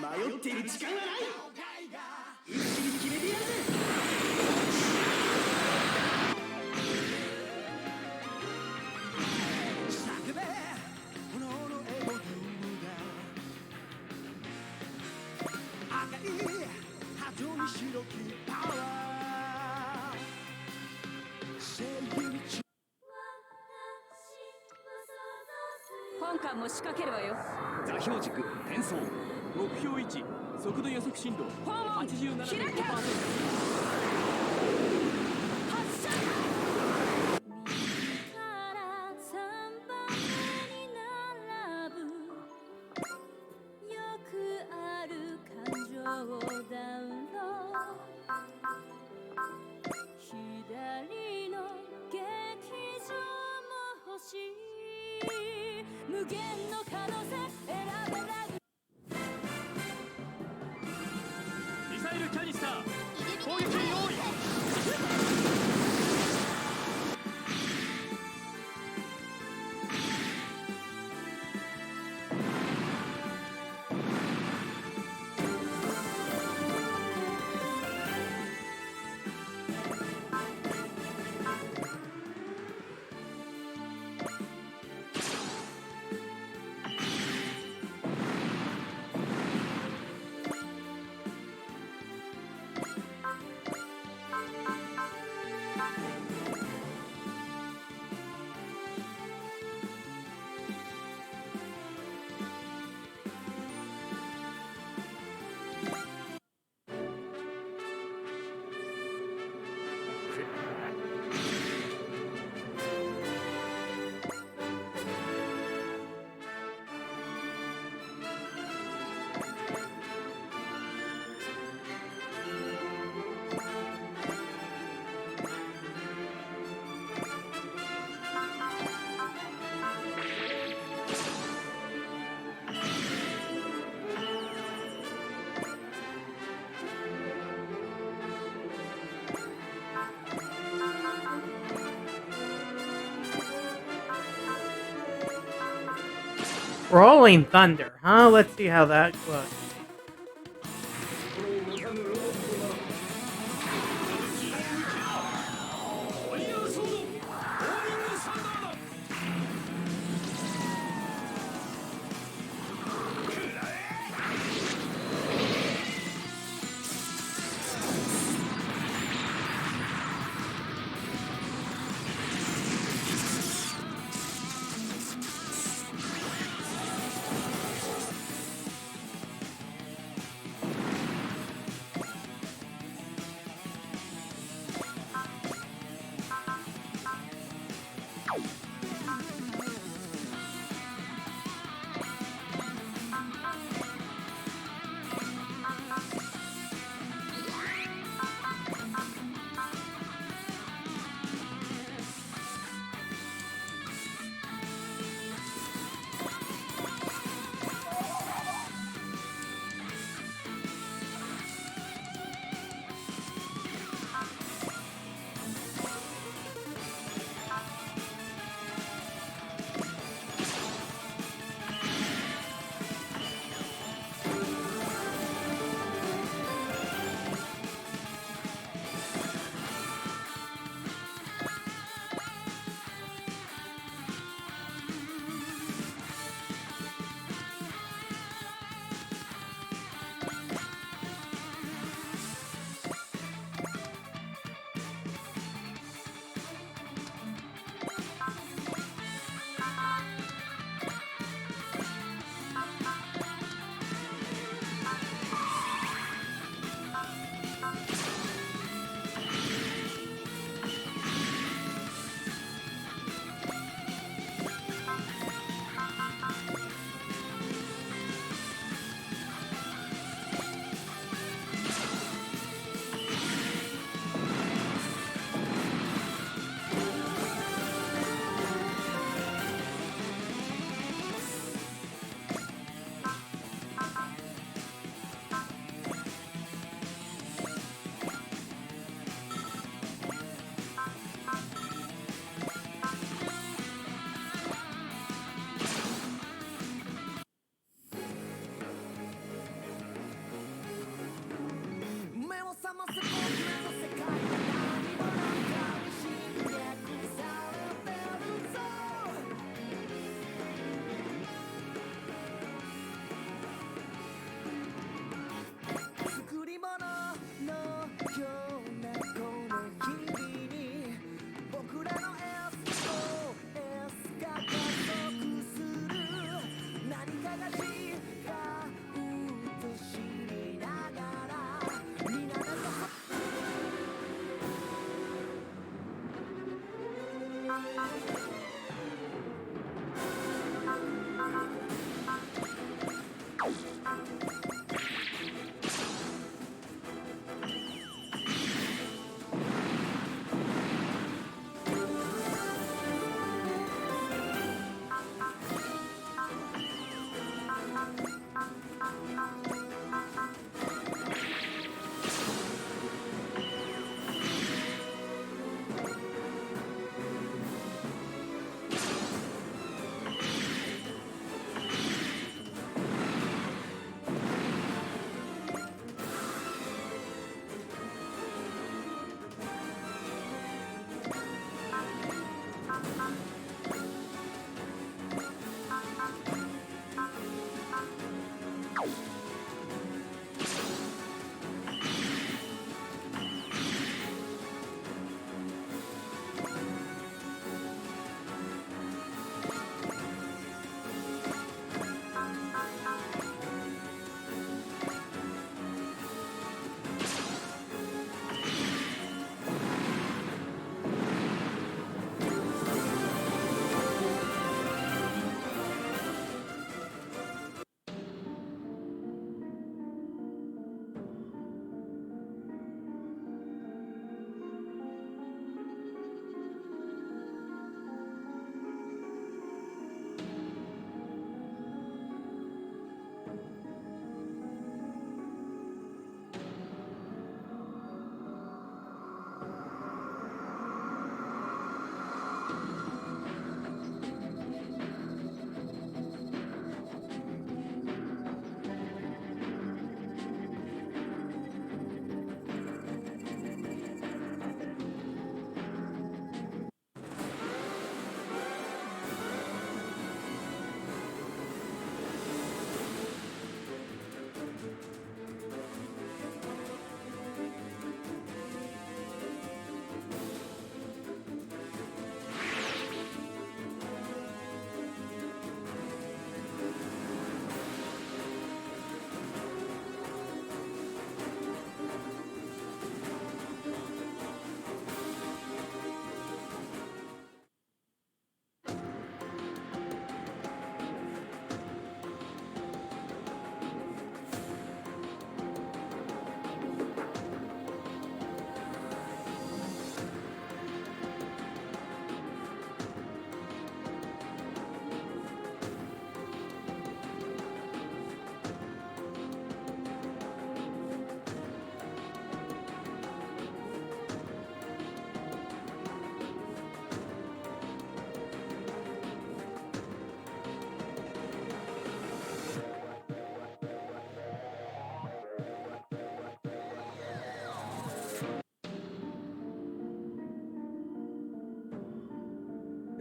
迷っている時間はない。一気に決めてやるぜ。叫べ炎のエゴドゥが赤い鳩に白きパワー正義に本艦も仕掛けるわよ。座標軸転送目標位置速度予測進度訪問 87.5%。 発射。右から3番目に並ぶよくある感情ダウンロ左の劇場も欲しい無限の可能性選べないミサイルキャニスター攻撃用意。Rolling Thunder, huh? Let's see how that looks. ファイヤーソードオーミングサンダーだ。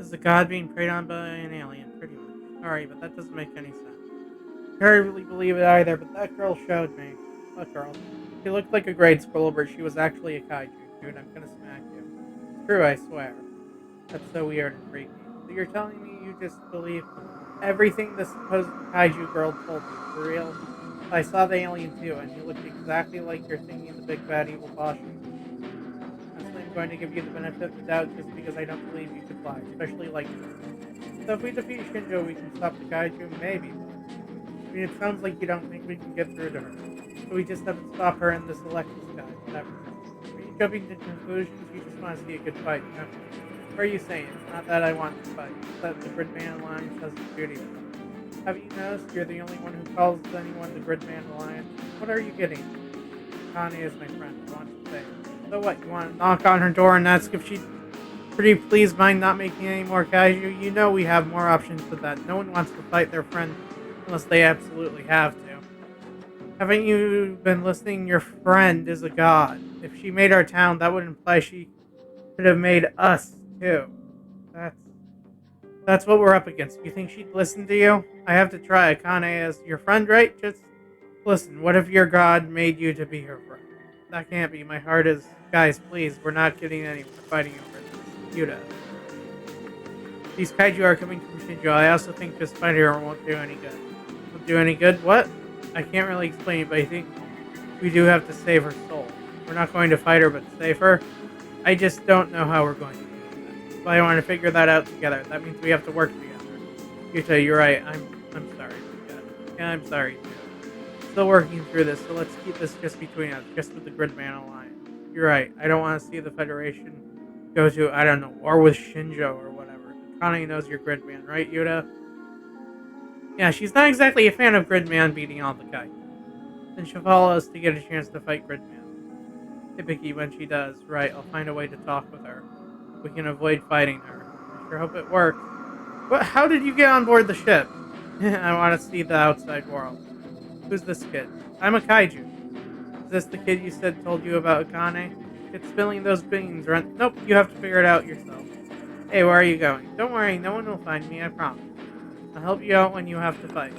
Is the god being preyed on by an alien? Pretty much. Sorry, but that doesn't make any sense. I can't really believe it either, but that girl showed me. What girl? She looked like a grade schooler, but she was actually a kaiju. Dude, I'm gonna smack you. It's true, I swear. That's so weird and freaky. So you're telling me you just believe everything the supposed kaiju girl told you, for real? I saw the alien too, and he looked exactly like you're thinking the big bad evil boss. Honestly, I'm going to give you the benefit of the doubt just because I don't believe you could fly, especially like this. So if we defeat Shinjo, we can stop the kaiju, maybe. I mean, it sounds like you don't think we can get through to her. So we just have to stop her in this Alexis guy, whatever. Are you jumping to conclusions? You just want to see a good fight, don't you? What are you saying? Not that I want to fight, it's that the Gridman Alliance has its duty. Have you noticed you're the only one who calls anyone the Gridman Alliance? What are you getting? Connie is my friend, I want to say. So what, you want to knock on her door and ask if she'd pretty please mind not making any more kaiju? You know we have more options with that. No one wants to fight their friend unless they absolutely have to. Haven't you been listening? Your friend is a god. If she made our town, that would imply she could have made us, too. That's what we're up against. You think she'd listen to you? I have to try. Akane as your friend, right? Just listen, what if your god made you to be her friend? That can't be. My heart is... Guys, please, we're not getting anywhere fighting over this. Yuta. These kaiju are coming from Shinjo. I also think just fighting her won't do any good. Won't do any good? What? I can't really explain it, but I think we do have to save her soul. We're not going to fight her, but save her? I just don't know how we're going to do that. But I want to figure that out together. That means we have to work together. Yuta, you're right. I'm sorry. Yeah, I'm sorry, too. Still working through this, so let's keep this just between us, just with the Gridman Alliance. You're right. I don't want to see the Federation go to, I don't know, war with Shinjo or whatever. Connie knows you're Gridman, right, Yuta? Yeah, she's not exactly a fan of Gridman beating all the guys. Then she'll follow us to get a chance to fight Gridman. Typically, when she does, right, I'll find a way to talk with her. We can avoid fighting her. I sure hope it works. But how did you get on board the ship? I want to see the outside world. Who's this kid? I'm a kaiju. Is this the kid you said told you about Akane? It's spilling those beans, right? Nope, you have to figure it out yourself. Hey, where are you going? Don't worry, no one will find me, I promise. I'll help you out when you have to fight.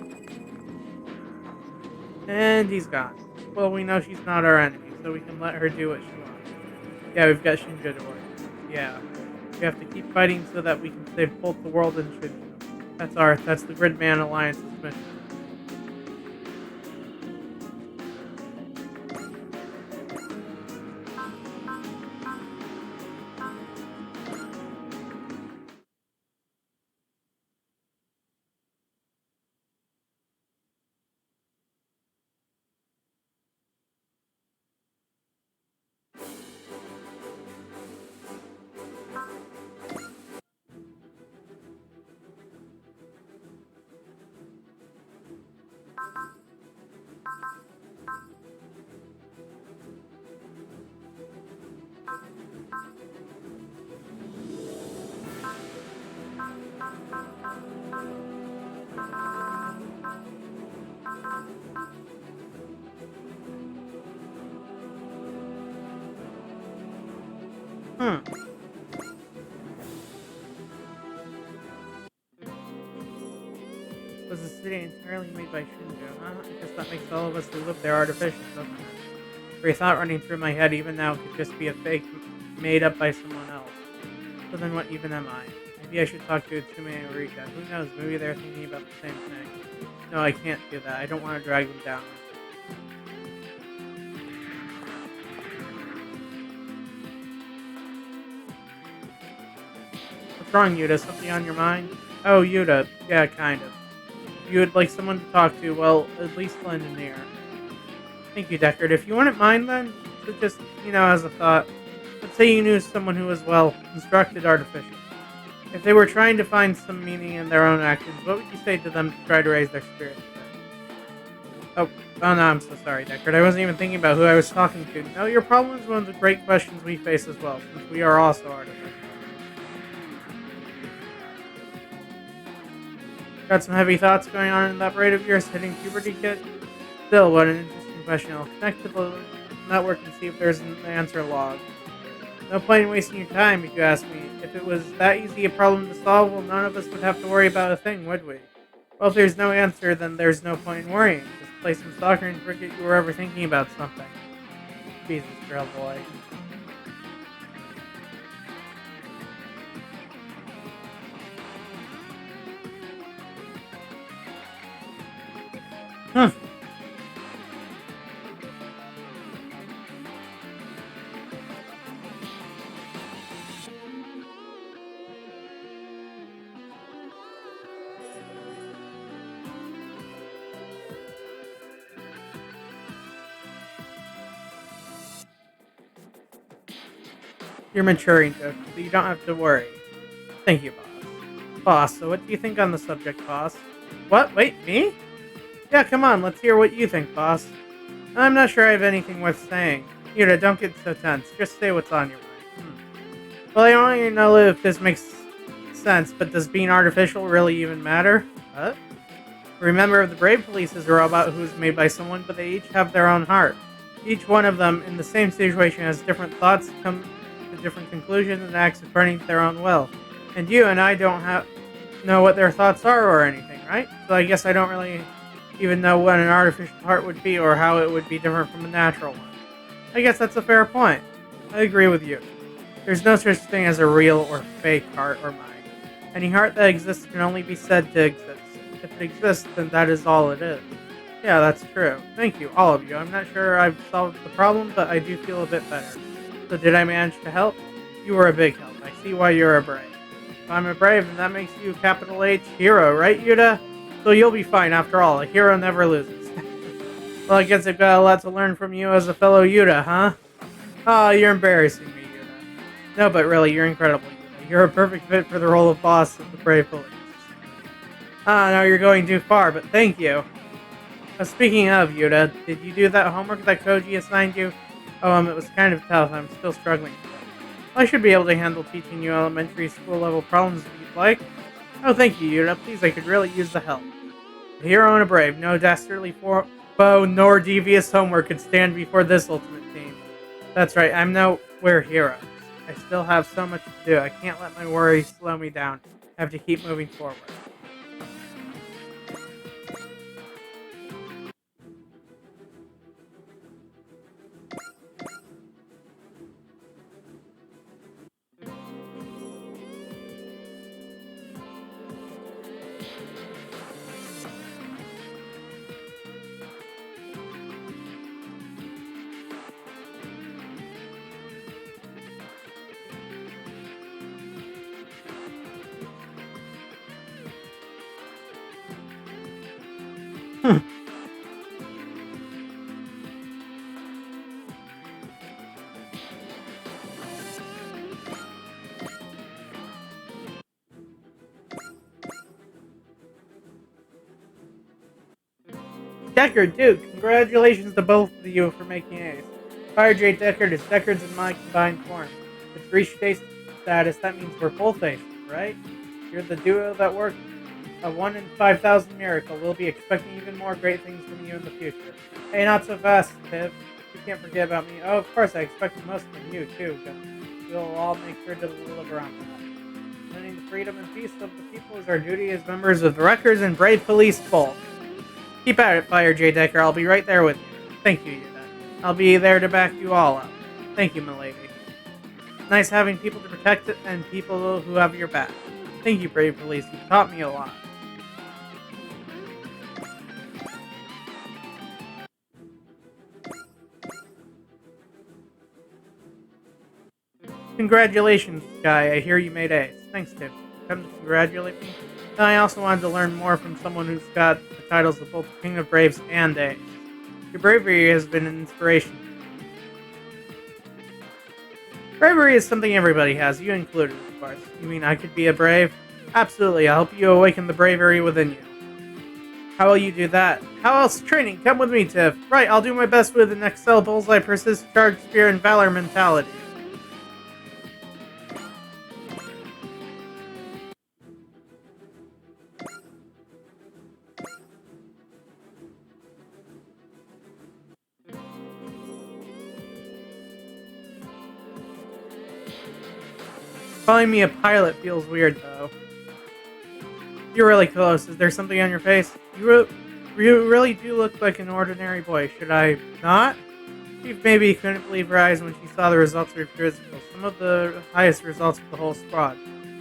And he's gone. Well, we know she's not our enemy, so we can let her do what she wants. Yeah, we've got Shinjo to worry. Yeah. We have to keep fighting so that we can save both the world and Shinjo. That's the Gridman Alliance's mission. Was the city entirely made by Shinjo, huh? I guess that makes all of us who live there artificial, doesn't it? Every thought running through my head even now could just be a fake made up by someone else. So then what even am I? Maybe I should talk to Utsume and Rika. Who knows, maybe they're thinking about the same thing. No, I can't do that. I don't want to drag them down. What's wrong, Yuta? Something on your mind? Oh, Yuta. Yeah, kind of. If you would like someone to talk to, well, at least lend an ear. Thank you, Deckered. If you wouldn't mind, then, so just, as a thought, let's say you knew someone who was, well, constructed artificially. If they were trying to find some meaning in their own actions, what would you say to them to try to raise their spirits? Oh no, I'm so sorry, Deckered. I wasn't even thinking about who I was talking to. No, your problem is one of the great questions we face as well, since we are also artificial. Got some heavy thoughts going on in that brain of yours hitting puberty, kid? Still, what an interesting question. I'll connect to the network and see if there's an answer log. No point in wasting your time, if you ask me. If it was that easy a problem to solve, well, none of us would have to worry about a thing, would we? Well, if there's no answer, then there's no point in worrying. Just play some soccer and forget you were ever thinking about something. Jesus, girl boy. Huh. You're maturing, Joe, so you don't have to worry. Thank you, boss. Boss, so what do you think on the subject, boss? What? Wait, me? Yeah, come on, let's hear what you think, boss. I'm not sure I have anything worth saying. Yuta, don't get so tense. Just say what's on your mind. Well, I don't even know if this makes sense, but does being artificial really even matter? What? Remember, the Brave Police is a robot who's made by someone, but they each have their own heart. Each one of them, in the same situation, has different thoughts, come to different conclusions, and acts according to their own will. And you and I don't know what their thoughts are or anything, right? So I guess I don't really even know what an artificial heart would be or how it would be different from a natural one. I guess that's a fair point. I agree with you. There's no such thing as a real or fake heart or mind. Any heart that exists can only be said to exist. If it exists, then that is all it is. Yeah, that's true. Thank you, all of you. I'm not sure I've solved the problem, but I do feel a bit better. So did I manage to help? You were a big help. I see why you're a brave. If I'm a brave, then that makes you a capital H hero, right, Yuta? So you'll be fine after all. A hero never loses. Well, I guess I've got a lot to learn from you as a fellow Yuta, huh? Oh, you're embarrassing me, Yuta. No, but really, you're incredible, Yuta. You're a perfect fit for the role of boss of the Brave Police. Ah, now you're going too far, but thank you. Speaking of, Yuta, did you do that homework that Koji assigned you? Oh, it was kind of tough. I'm still struggling with it. I should be able to handle teaching you elementary school level problems if you'd like. Oh, thank you, Yuta. Please, I could really use the help. A hero and a brave, no dastardly foe nor devious homework could stand before this ultimate team. That's right, we're heroes. I still have so much to do. I can't let my worries slow me down. I have to keep moving forward. Deckered, dude, congratulations to both of you for making Ace. Fire J Deckered is Deckered's and my combined form. With reached Ace status, that means we're both Aces, right? You're the duo that worked. A 1 in 5,000 miracle. We'll be expecting even more great things from you in the future. Hey, not so fast, Piv. You can't forget about me. Oh, of course, I expect the most from you, too. We'll all make sure to deliver on that. Winning the freedom and peace of the people is our duty as members of the Wreckers and Brave Police both. Keep at it, Fire J. Decker. I'll be right there with you. Thank you, Yuta. I'll be there to back you all up. Thank you, milady. Nice having people to protect it and people who have your back. Thank you, Brave Police. You've taught me a lot. Congratulations, Guy. I hear you made Ace. Thanks, Tim. Come to congratulate me? And I also wanted to learn more from someone who's got the titles of both King of Braves and Ace. Your bravery has been an inspiration. Bravery is something everybody has, you included, of course. You mean I could be a brave? Absolutely, I'll help you awaken the bravery within you. How will you do that? How else? Training, come with me, Tiff. Right, I'll do my best with an Excel bullseye, persist, charge, spear, and valor mentality. Calling me a pilot feels weird, though. You're really close. Is there something on your face? You really do look like an ordinary boy. Should I not? She maybe couldn't believe her eyes when she saw the results of her physical. Some of the highest results of the whole squad.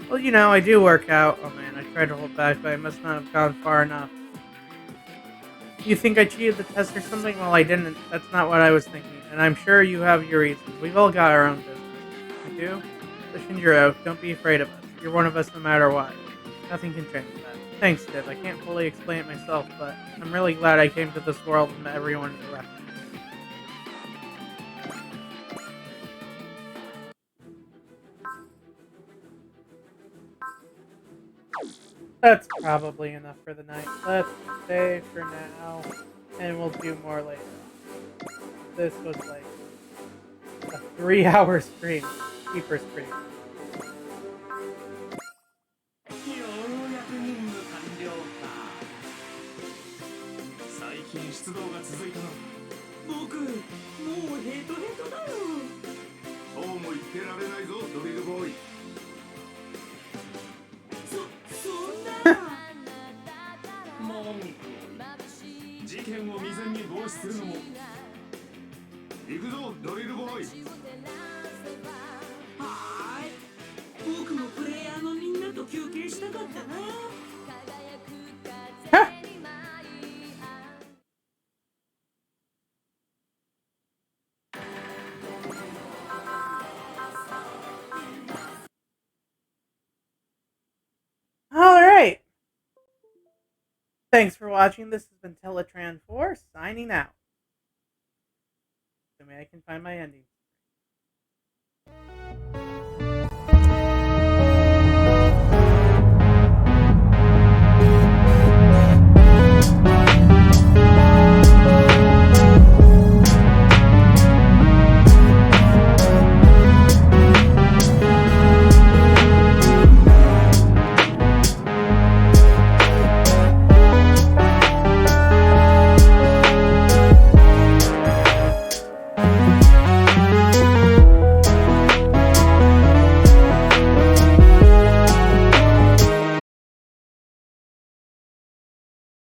Well, you know, I do work out. Oh man, I tried to hold back, but I must not have gone far enough. You think I cheated the test or something? Well, I didn't. That's not what I was thinking. And I'm sure you have your reasons. We've all got our own business. You do? The Shinjiro, don't be afraid of us. You're one of us no matter what. Nothing can change that. Thanks, Div. I can't fully explain it myself, but I'm really glad I came to this world and met everyone directly. That's probably enough for the night. Let's stay for now, and we'll do more later. This was like a 3-hour stream. Keeper stream. ようやく任務完了か。最近出動が続いたな。僕もうヘトヘトだよ。そうも言ってられないぞドリルボーイ。そんな文句を事件を未然に防止するのも。行くぞドリルボーイ。はーい。僕もプレイヤーのみんなと休憩したかったな。Alright. Thanks for watching. This has been Teletran 4 signing out. Assuming I can find my ending.